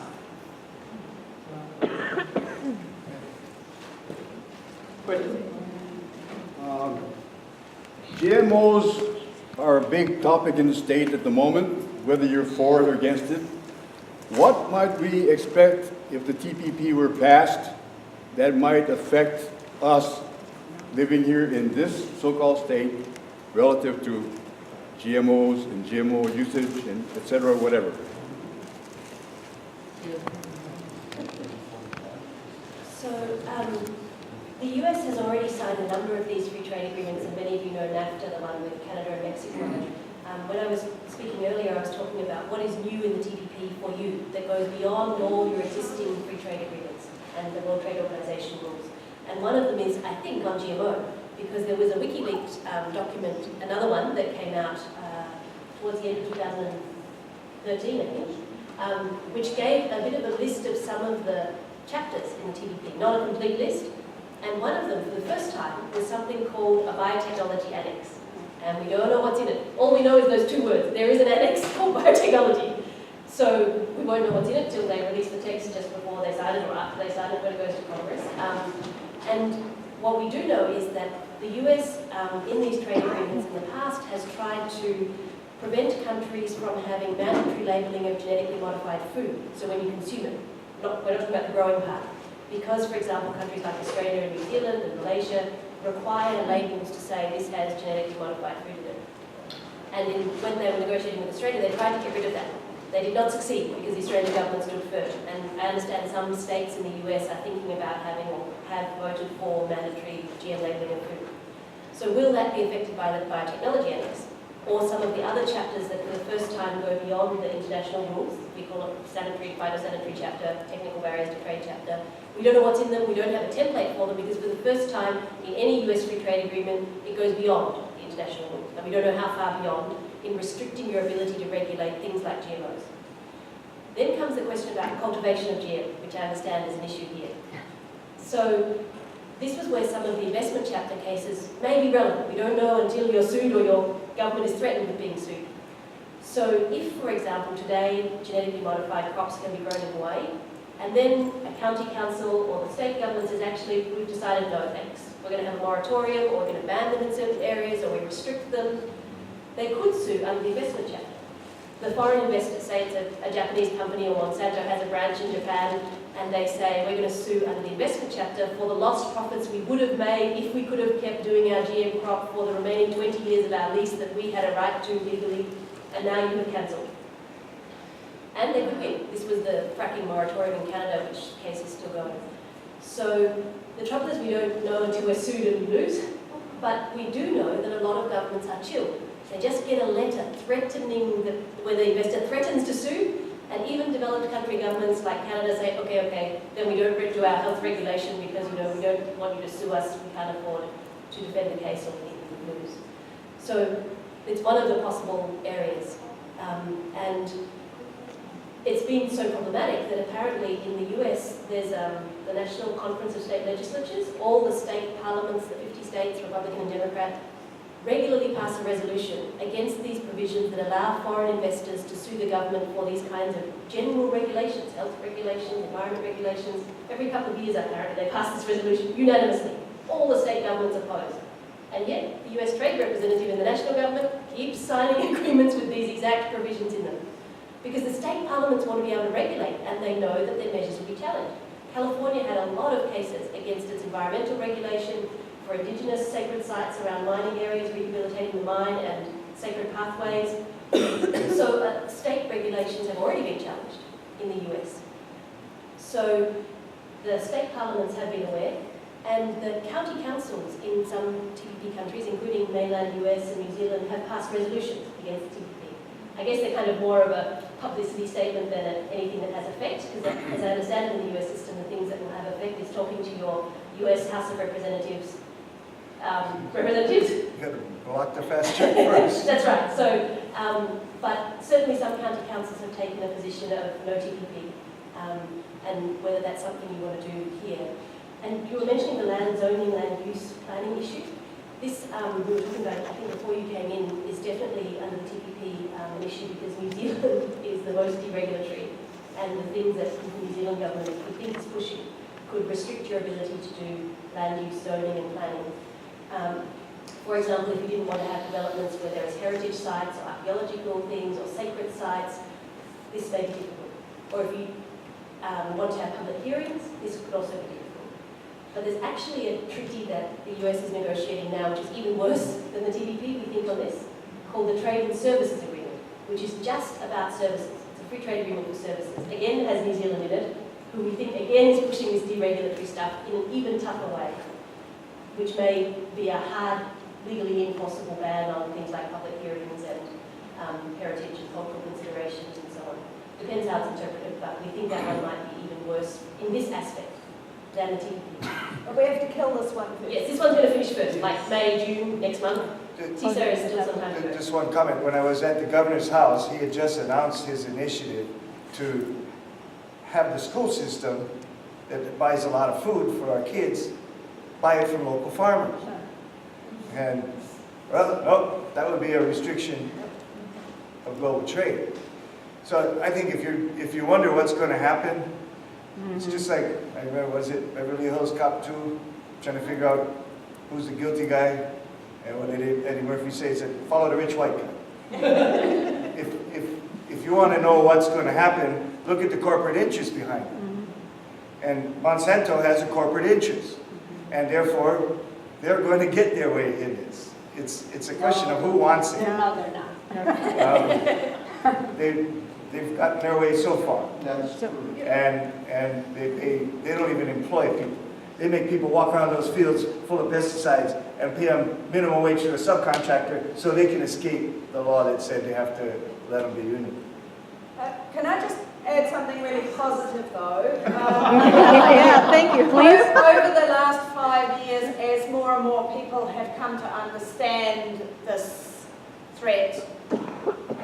GMOs are a big topic in the state at the moment, whether you're for it or against it. What might we expect if the TPP were passed that might affect us living here in this so-called state relative to GMOs and GMO usage and et cetera, whatever? So the US has already signed a number of these free trade agreements, and many of you know NAFTA, the one with Canada and Mexico. When I was speaking earlier, I was talking about what is new in the TPP for you that goes beyond all your existing free trade agreements and the World Trade Organization rules. And one of them is, I think, on GMO, because there was a WikiLeaks document, another one that came out towards the end of 2013, I think, which gave a bit of a list of some of the chapters in the TPP, not a complete list. And one of them, for the first time, was something called a biotechnology annex. And we don't know what's in it. All we know is those two words. There is an annex called biotechnology. So we won't know what's in it till they release the text just before they sign it or after they sign it when it goes to Congress. And what we do know is that the US, in these trade agreements in the past, has tried to prevent countries from having mandatory labeling of genetically modified food. So when you consume it, we're not talking about the growing part. Because, for example, countries like Australia and New Zealand and Malaysia require labels to say this has genetically modified food in it. And when they were negotiating with Australia, they tried to get rid of that. They did not succeed because the Australian government stood firm. And I understand some states in the US are thinking about having or have voted for mandatory GM labelling of food. So will that be affected by the biotechnology annex? Or some of the other chapters that for the first time go beyond the international rules? We call it sanitary, phytosanitary chapter, technical barriers to trade chapter. We don't know what's in them, we don't have a template for them because for the first time in any US free trade agreement, it goes beyond the international rules. And we don't know how far beyond in restricting your ability to regulate things like GMOs. Then comes the question about cultivation of GM, which I understand is an issue here. So this was where some of the investment chapter cases may be relevant. We don't know until you're sued or your government is threatened with being sued. So if, for example, today genetically modified crops can be grown in Hawaii, and then a county council or the state government says, actually, we've decided no thanks. We're going to have a moratorium, or we're going to ban them in certain areas, or we restrict them. They could sue under the investment chapter. The foreign investors, say it's a Japanese company or Monsanto has a branch in Japan, and they say, we're going to sue under the investment chapter for the lost profits we would have made if we could have kept doing our GM crop for the remaining 20 years of our lease that we had a right to legally, and now you have cancelled. And they could win. This was the fracking moratorium in Canada, which case is still going. So the trouble is we don't know until we're sued and we lose, but we do know that a lot of governments are chilled. They just get a letter threatening, where the investor threatens to sue, and even developed country governments like Canada say, okay, then we don't do our health regulation because we don't want you to sue us, we can't afford to defend the case or we lose. So it's one of the possible areas. And it's been so problematic that apparently in the US there's the National Conference of State Legislatures, all the state parliaments, the 50 states, Republican and Democrat, regularly pass a resolution against these provisions that allow foreign investors to sue the government for these kinds of general regulations, health regulations, environment regulations. Every couple of years, apparently, they pass this resolution unanimously. All the state governments oppose. And yet, the US trade representative in the national government keeps signing agreements with these exact provisions in them. Because the state parliaments want to be able to regulate, and they know that their measures will be challenged. California had a lot of cases against its environmental regulation, for indigenous sacred sites around mining areas, rehabilitating the mine and sacred pathways. So state regulations have already been challenged in the US. So the state parliaments have been aware, and the county councils in some TPP countries, including mainland US and New Zealand, have passed resolutions against TPP. I guess they're kind of more of a publicity statement than anything that has effect, because as I understand it in the US system, the things that will have effect is talking to your US House of Representatives. You got to block the fast check first. That's right. So, but certainly some county councils have taken a position of no TPP, and whether that's something you want to do here. And you were mentioning the land zoning, land use planning issue. This we were talking about, I think before you came in, is definitely under the TPP an issue because New Zealand is the most deregulatory, and the things that the New Zealand government could think is pushing could restrict your ability to do land use zoning and planning. For example, if you didn't want to have developments where there is heritage sites or archaeological things or sacred sites, this may be difficult. Or if you want to have public hearings, this could also be difficult. But there's actually a treaty that the US is negotiating now, which is even worse than the TPP, we think, on this, called the Trade and Services Agreement, which is just about services. It's a free trade agreement for services. Again, it has New Zealand in it, who we think, again, is pushing this deregulatory stuff in an even tougher way, which may be a hard, legally enforceable ban on things like public hearings and heritage and cultural considerations and so on. Depends how it's interpreted, but we think that one might be even worse in this aspect than the TPP. But we have to kill this one first. Yes, this one's going to finish first, like May, June, next month. TISA is still some time to go. Just one comment. When I was at the governor's house, he had just announced his initiative to have the school system that buys a lot of food for our kids buy it from local farmers. And, well, no, that would be a restriction of global trade. So I think if you wonder what's going to happen, it's just like, I remember, was it Beverly Hills Cop 2, trying to figure out who's the guilty guy, and what did Eddie Murphy say? He said, follow the rich white guy. If you want to know what's going to happen, look at the corporate interest behind it. And Monsanto has a corporate interest. And therefore, they're going to get their way in this. It's a question of who wants it. No, they're not. They they've gotten their way so far. That's So- true. And they don't even employ people. They make people walk around those fields full of pesticides and pay them minimum wage to a subcontractor so they can escape the law that said they have to let them be union. Can I just add something really positive though? Yeah, thank you, please. Over the last 5 years, as more and more people have come to understand this threat,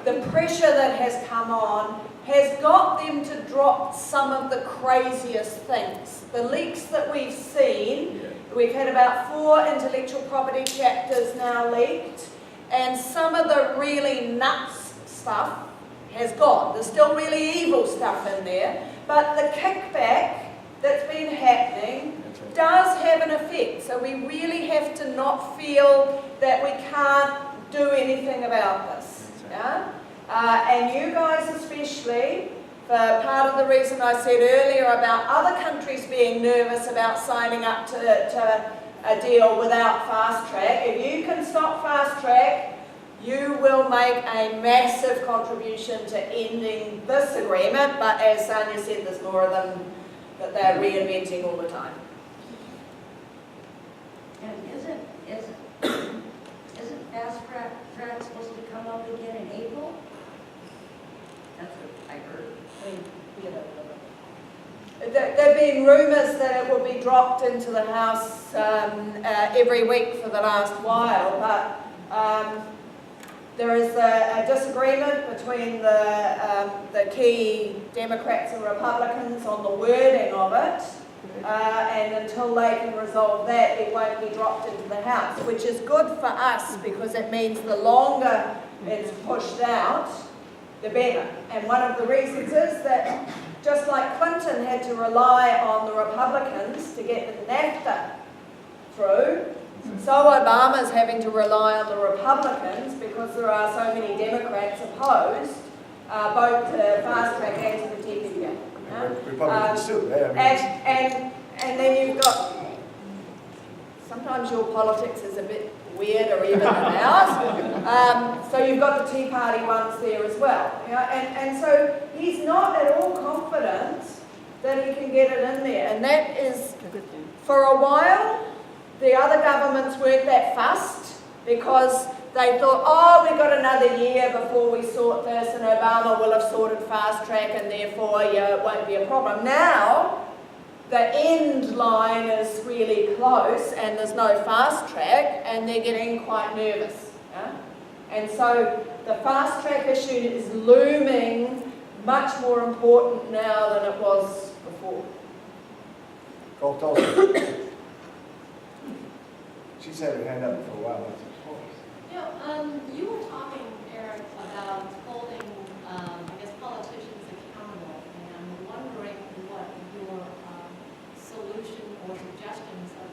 the pressure that has come on has got them to drop some of the craziest things. The leaks that we've seen, we've had about 4 intellectual property chapters now leaked, and some of the really nuts stuff has gone. There's still really evil stuff in there, but the kickback that's been happening does have an effect. So we really have to not feel that we can't do anything about this. Yeah? And you guys especially, for part of the reason I said earlier about other countries being nervous about signing up to a deal without fast track, if you can stop fast track, you will make a massive contribution to ending this agreement, but as Sanya said, there's more of them that they're reinventing all the time. And isn't fast track supposed to come up again in April? That's what I heard. There have been rumours that it will be dropped into the House every week for the last while, but there is a disagreement between the key Democrats and Republicans on the wording of it, and until they can resolve that, it won't be dropped into the House, which is good for us because it means the longer it's pushed out, the better. And one of the reasons is that just like Clinton had to rely on the Republicans to get the NAFTA through, so Obama's having to rely on the Republicans because there are so many Democrats opposed, both to fast track and to the TPP. Republicans too, yeah. And then you've got, sometimes your politics is a bit weirder even than ours. So you've got the Tea Party ones there as well. You know? And so he's not at all confident that he can get it in there. And that is, for a while, the other governments weren't that fussed because they thought, oh, we've got another year before we sort this and Obama will have sorted fast track and therefore it won't be a problem. Now, the end line is really close and there's no fast track and they're getting quite nervous. Yeah? And so the fast track issue is looming much more important now than it was before. Cole Tulsa. She's had her hand up for a while. You were talking, Eric, about holding, I guess, politicians accountable, and I'm wondering what your solution or suggestions of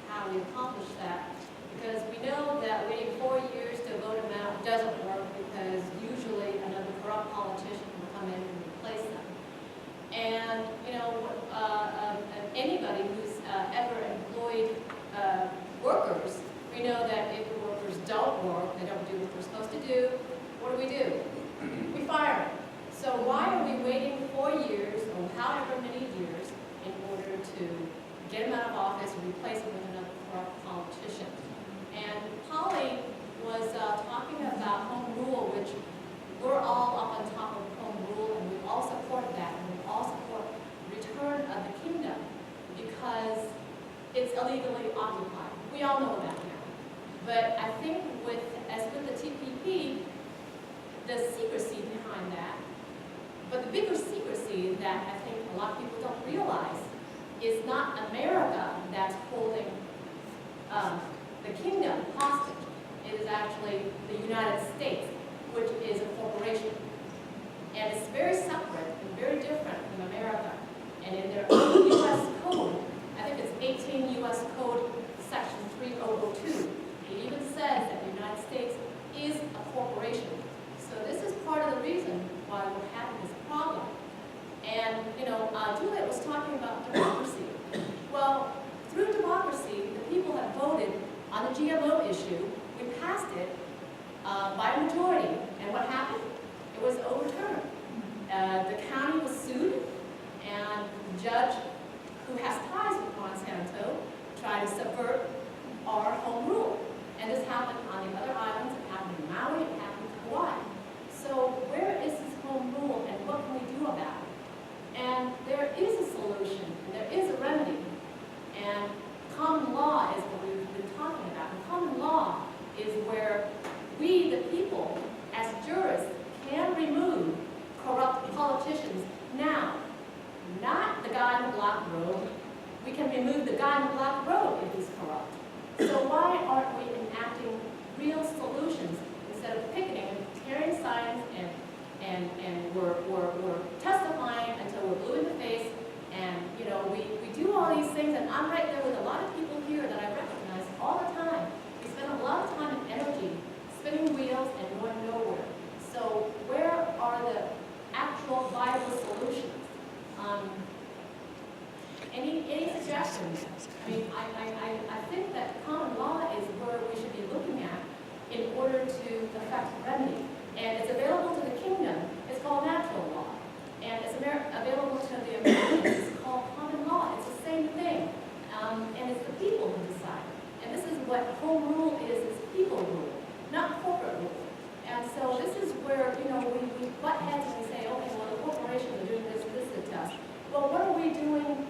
how we accomplish that, because we know that waiting 4 years to vote them out doesn't work because usually another corrupt politician will come in and replace them. And, anybody who's ever employed workers, we know that if the workers don't work, they don't do what they're supposed to do, what do? We fire them. So why are we waiting 4 years or however many years in order to get them out of office and replace them with another corrupt politician? And Polly was talking about home rule, which we're all up on top of home rule, and we all support that, and we all support return of the kingdom because it's illegally occupied. We all know that now. But I think as with the TPP, the secrecy behind that, but the bigger secrecy that I think a lot of people don't realize is not America that's holding the kingdom hostage. It is actually the United States, which is a corporation. And it's very separate and very different from America. And in their own U.S. code, I think it's 18 U.S. Code Section 3002, it even says that the United States is a corporation. So this is part of the reason why we're having this problem. And, Juliet was talking about democracy. Well, through democracy, the people have voted on the GMO issue. We passed it by a majority. And what happened? It was overturned. The county was sued, and the judge, who has ties with Monsanto, tried to subvert our home rule. And this happened on the other islands. It happened in Maui. It happened in Hawaii. So where is this home rule, and what can we do about it? And there is a solution, and there is a remedy. And common law is what we've been talking about. And common law is where we, the people, as jurists, can remove corrupt politicians. Now, not the guy in the black robe. We can remove the guy in the black robe if he's corrupt. So why aren't we enacting real solutions instead of picketing and carrying signs and we're testifying until we're blue in the face, and you know we do all these things, and I'm right there with a lot of people here that I recognize all the time. We spend a lot of time and energy spinning wheels and going nowhere. So where are the actual viable solutions? Any suggestions? I mean, I think that common law is where we should be looking at in order to effect remedy. And it's available to the kingdom. It's called natural law. And it's available to the Americans. It's called common law. It's the same thing. And it's the people who decide. And this is what home rule is people rule, not corporate rule. And so this is where, you know, we butt heads and we say, okay, well, the corporations are doing this is a test. Well, what are we doing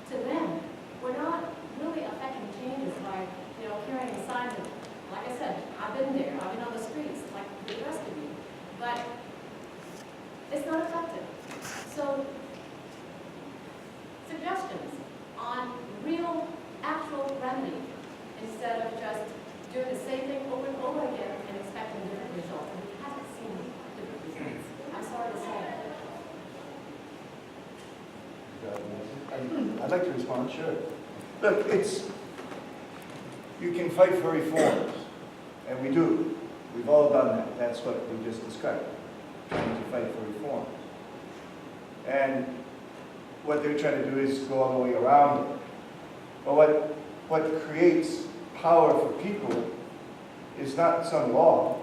to them? We're not really affecting changes by, you know, carrying a sign that, like I said, I've been there, I've been on the streets, like the rest of you. But it's not effective. So, suggestions on real, actual remedy instead of just doing the same thing over and over again and expecting different results. And we haven't seen different results. I'm sorry to say it. I'd like to respond, sure. Look, you can fight for reforms, and we do. We've all done that. That's what we just described, trying to fight for reforms. And what they're trying to do is go all the way around it. But what creates power for people is not some law.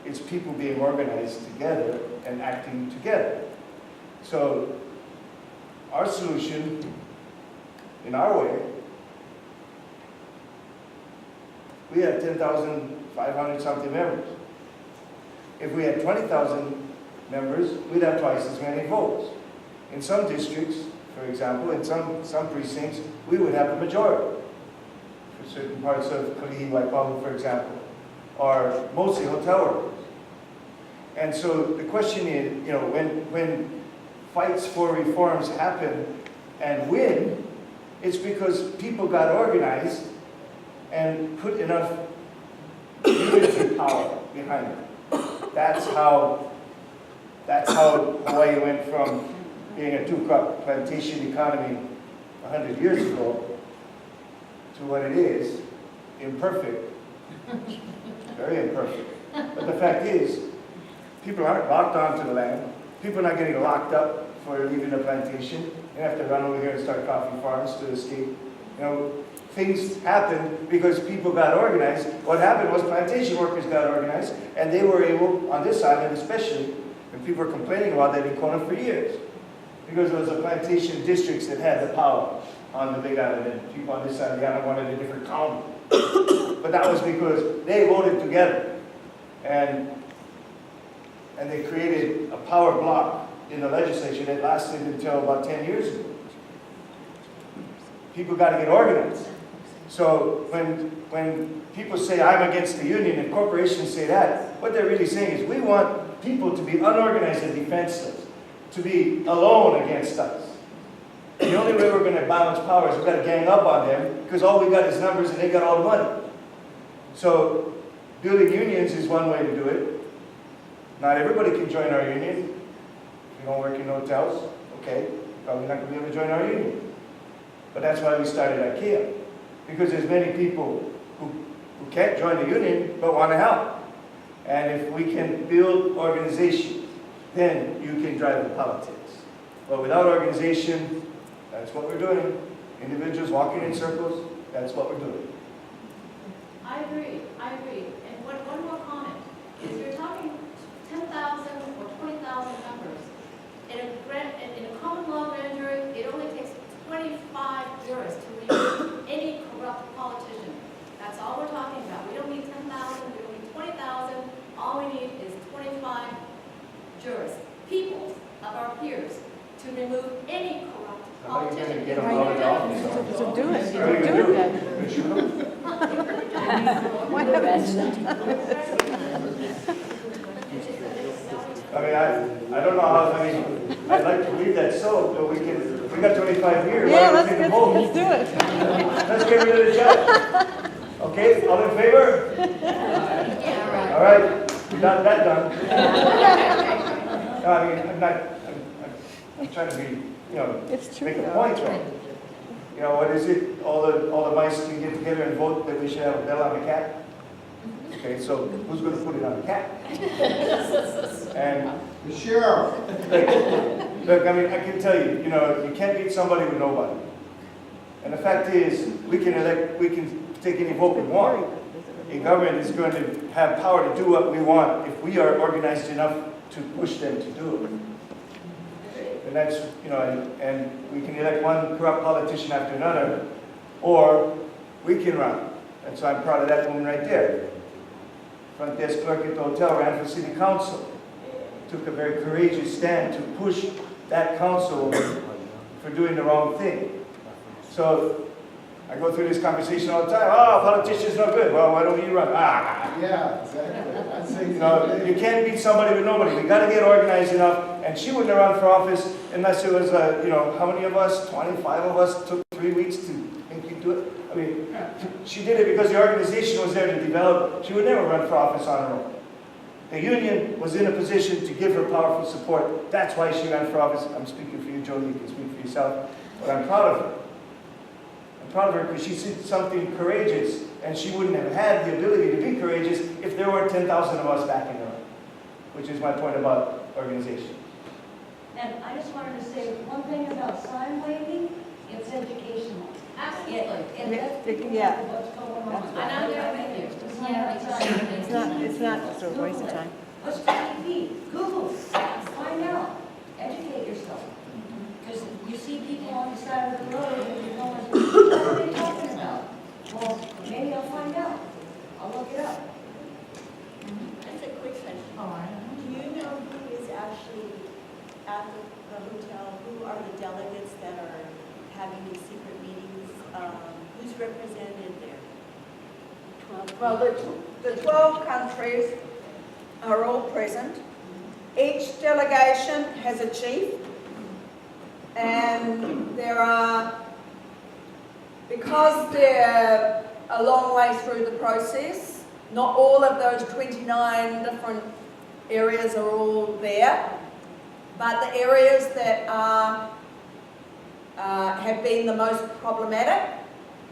It's people being organized together and acting together. So our solution, in our way, we have 10,500 something members. If we had 20,000 members, we'd have twice as many votes. In some districts, for example, in some precincts, we would have a majority. For certain parts of Kalihi, Waipahu, for example, or mostly hotel workers. And so the question is, you know, when fights for reforms happen and win, it's because people got organized and put enough unity power behind it. That's how Hawaii went from being a two-crop plantation economy 100 years ago to what it is, imperfect, very imperfect. But the fact is, people aren't locked onto the land. People are not getting locked up for leaving the plantation. They have to run over here and start coffee farms to escape. You know, things happen because people got organized. What happened was plantation workers got organized, and they were able, on this island especially, and people were complaining about that in Kona for years, because it was the plantation districts that had the power on the Big Island, and people on this side of the island wanted a different county. But that was because they voted together, and they created a power block in the legislature that lasted until about 10 years ago. People got to get organized. So when people say, I'm against the union, and corporations say that, what they're really saying is, we want people to be unorganized and defenseless, to be alone against us. The only way we're going to balance power is we've got to gang up on them, because all we got is numbers and they got all the money. So building unions is one way to do it. Not everybody can join our union. If you don't work in hotels, okay, probably not going to be able to join our union. But that's why we started IKEA, because there's many people who can't join the union but want to help. And if we can build organization, then you can drive the politics. But without organization, that's what we're doing. Individuals walking in circles, that's what we're doing. I agree. And one more comment. If you're talking 10,000 or 20,000 members, In a common law grand jury, it only takes 25 jurors to remove any corrupt politician. That's all we're talking about. We don't need 10,000, we don't need 20,000. All we need is 25 jurors, people of our peers, to remove any corrupt How are you going to politician. get them voted off? So do it. How are you Do going it to then. do it? Why I mean, I don't know how, I mean, I'd like to leave that so, but we got 25 here. Yeah, Why don't we take a vote? let's do it. Let's get rid of the judge. Okay, all in favor? Yeah, right. All right, we got that done. No, I mean, I'm trying to be, you know, It's true. make a point though. You know, what is it, all the mice can get together and vote that we should have a bell on the cat? Okay, so who's going to put it on the cat? And The sheriff. look, I mean, I can tell you, you know, you can't beat somebody with nobody. And the fact is, we can take any vote we want. A government is going to have power to do what we want if we are organized enough to push them to do it. And that's, you know, and we can elect one corrupt politician after another, or we can run. And so I'm proud of that woman right there. Front desk clerk at the hotel ran for city council. Took a very courageous stand to push that council for doing the wrong thing. So I go through this conversation all the time. Oh, politicians not good. Well, why don't you run? Yeah, exactly. You know, you can't beat somebody with nobody. We got to get organized enough. And she wouldn't have run for office unless it was, you know, how many of us? 25 of us took 3 weeks to make you do it. I mean, she did it because the organization was there to develop it. She would never run for office on her own. The union was in a position to give her powerful support. That's why she ran for office. I'm speaking for you, Jolie. You can speak for yourself. But I'm proud of her. I'm proud of her because she did something courageous, and she wouldn't have had the ability to be courageous if there weren't 10,000 of us backing her up, which is my point about organization. And I just wanted to say one thing about sign waving, it's educational. Absolutely. Yeah. What's going on. I know they're with you. It's not just a waste of time. What's TPP? Google, find out, educate yourself. Because you see people on the side of the road and you're going, what are they talking about? Well, maybe I'll find out. I'll look it up. That's a quick question. Do you know who is actually at the hotel? Who are the delegates that are having these secret meetings? Who's represented there? Well, the 12 countries are all present. Each delegation has a chief, and there are, because they're a long way through the process, not all of those 29 different areas are all there, but the areas that are have been the most problematic,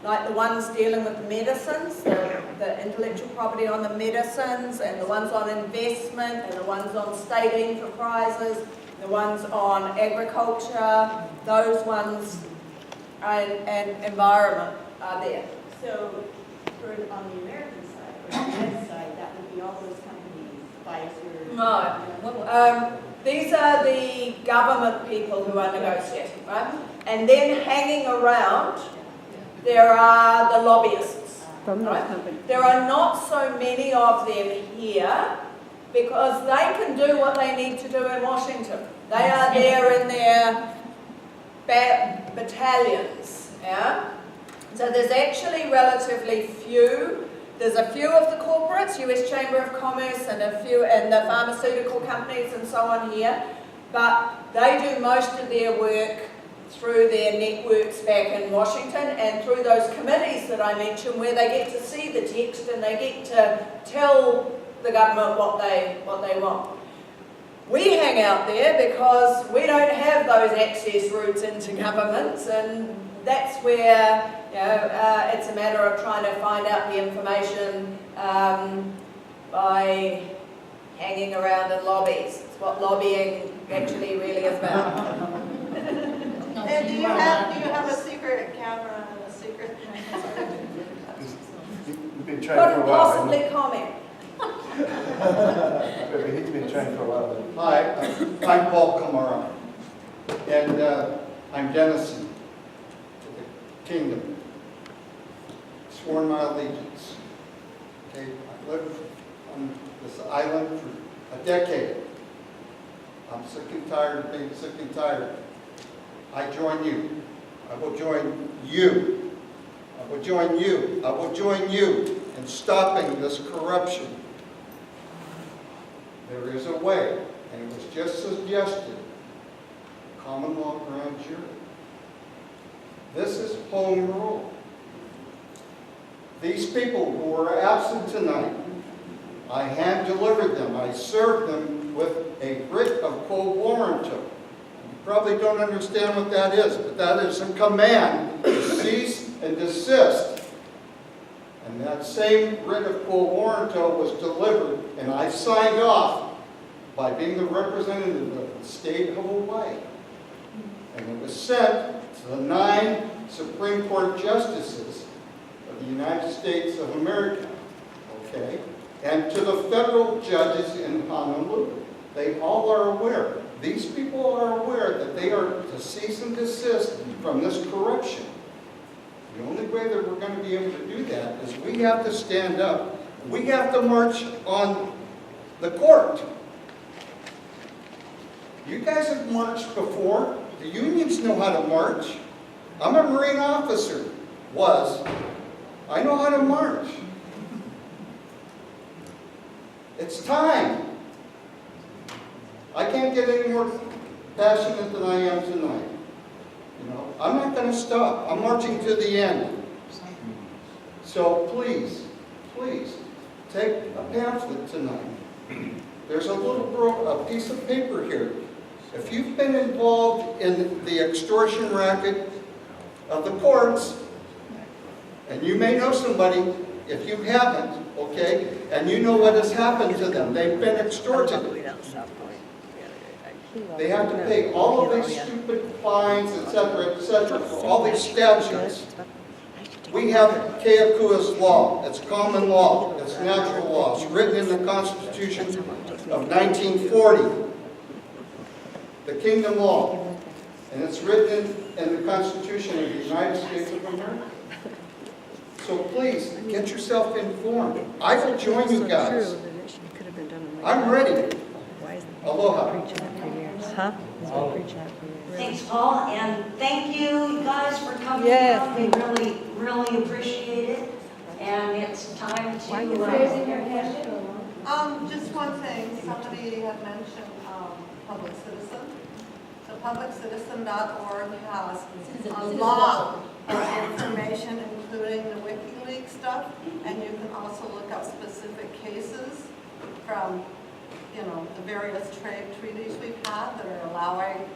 like the ones dealing with the medicines, the intellectual property on the medicines, and the ones on investment, and the ones on state enterprises, the ones on agriculture, those ones, and environment are there. So, on the American side, or the United side, that would be all those companies, Pfizer. No. These are the government people who are negotiating, right? And then hanging around, there are the lobbyists. From those Right. companies. There are not so many of them here because they can do what they need to do in Washington. They are there in their battalions, yeah? So there's actually relatively few. There's a few of the corporates, US Chamber of Commerce, and a few, and the pharmaceutical companies and so on here, but they do most of their work through their networks back in Washington and through those committees that I mentioned where they get to see the text and they get to tell the government what they want. We hang out there because we don't have those access routes into governments, and that's where it's a matter of trying to find out the information by hanging around in lobbies. It's what lobbying actually really is about. And do you have a secret camera and a secret? We've been trying for Couldn't a while. possibly comment. He's been trying for a while. Hi, I'm Paul Kamara. And I'm Dennison, to the kingdom. Sworn my allegiance. Okay, I've lived on this island for a decade. I'm sick and tired of being sick and tired. I join you. I will join you. I will join you. I will join you in stopping this corruption. There is a way, and it was just suggested, common law grand jury. This is home rule. These people who are absent tonight, I hand-delivered them. I served them with a writ of quo warranto. You probably don't understand what that is, but that is a command to cease and desist. And that same writ of quo warranto was delivered, and I signed off by being the representative of the state of Hawaii. And it was sent to the 9 Supreme Court justices of the United States of America, okay, and to the federal judges in Honolulu. They all are aware. These people are aware that they are to cease and desist from this corruption. The only way that we're going to be able to do that is we have to stand up. We have to march on the court. You guys have marched before. The unions know how to march. I'm a Marine officer. I know how to march. It's time. I can't get any more passionate than I am tonight. You know, I'm not going to stop. I'm marching to the end. So please, please, take a pamphlet tonight. There's a piece of paper here. If you've been involved in the extortion racket of the courts, and you may know somebody, if you haven't, okay, and you know what has happened to them, they've been extorted. They have to pay all of these stupid fines, etc., for all these statutes. We have Keakua's law. It's common law. It's natural law. It's written in the Constitution of 1940. The Kingdom Law. And it's written in the Constitution of the United States of America. So please, get yourself informed. I will join you guys. I'm ready. Aloha. Thanks, Paul, and thank you guys for coming Yes. out. We really, really appreciate it. And it's time to... Just one thing, somebody had mentioned Public Citizen. So publiccitizen.org has a lot of information, including the WikiLeaks stuff, and you can also look up specific cases from, you know, the various trade treaties we've had that are allowing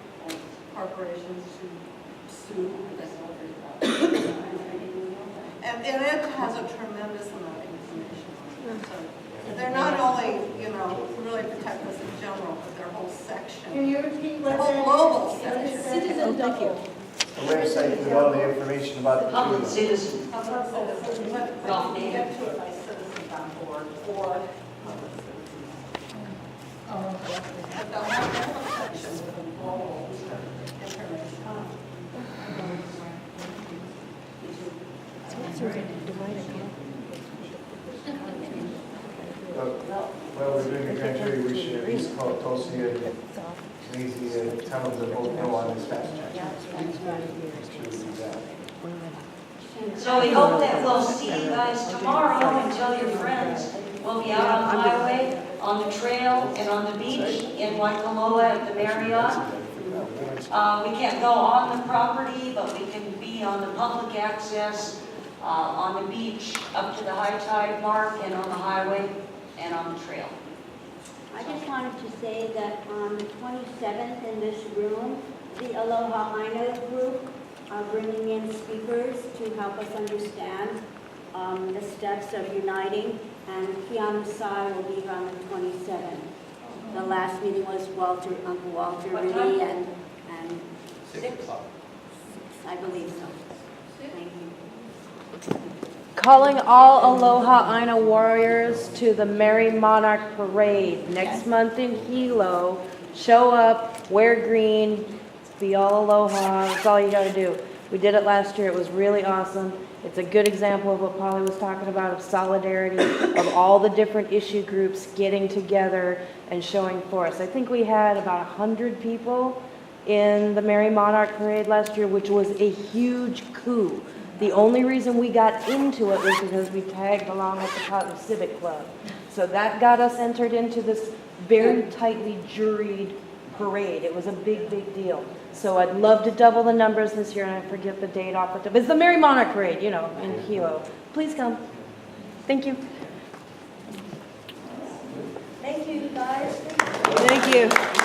corporations to sue. And it has a tremendous amount of information on it. So they're not only, you know, to really protect us in general, but their whole section. Can you repeat what The whole global section. Citizen, thank you. A website with all the information about the Public treaty. citizen. Public citizen, but you get to it by citizen.org or public citizen. But they'll have their whole section with the global information. Well, we're doing a grand jury, we should at least call Tosi and Lazy and tell them to vote no on this fast track. Make sure we do that. So we hope that we'll see you guys tomorrow and tell your friends. We'll be out on the highway, on the trail, and on the beach in Waikoloa at the Marriott. We can't go on the property, but we can be on the public access, on the beach up to the high tide mark, and on the highway, and on the trail. I just wanted to say that on the 27th in this room, the Aloha Aina group are bringing in speakers to help us understand the steps of uniting, and Kianu Sai will be here on the 27th. The last meeting was Uncle Walter Ridley and 6 o'clock. I believe so. Thank you. Calling all Aloha Aina warriors to the Merry Monarch Parade next month in Hilo. Show up, wear green, Be all aloha. That's all you got to do. We did it last year. It was really awesome. It's a good example of what Polly was talking about, of solidarity, of all the different issue groups getting together and showing force. I think we had about 100 people in the Merry Monarch Parade last year, which was a huge coup. The only reason we got into it was because we tagged along with the Civic Club. So that got us entered into this very tightly juried parade. It was a big, big deal. So I'd love to double the numbers this year, and I forget the date off the top. It's the Merry Monarch Parade, you know, in Hilo. Please come. Thank you. Thank you, guys. Thank you.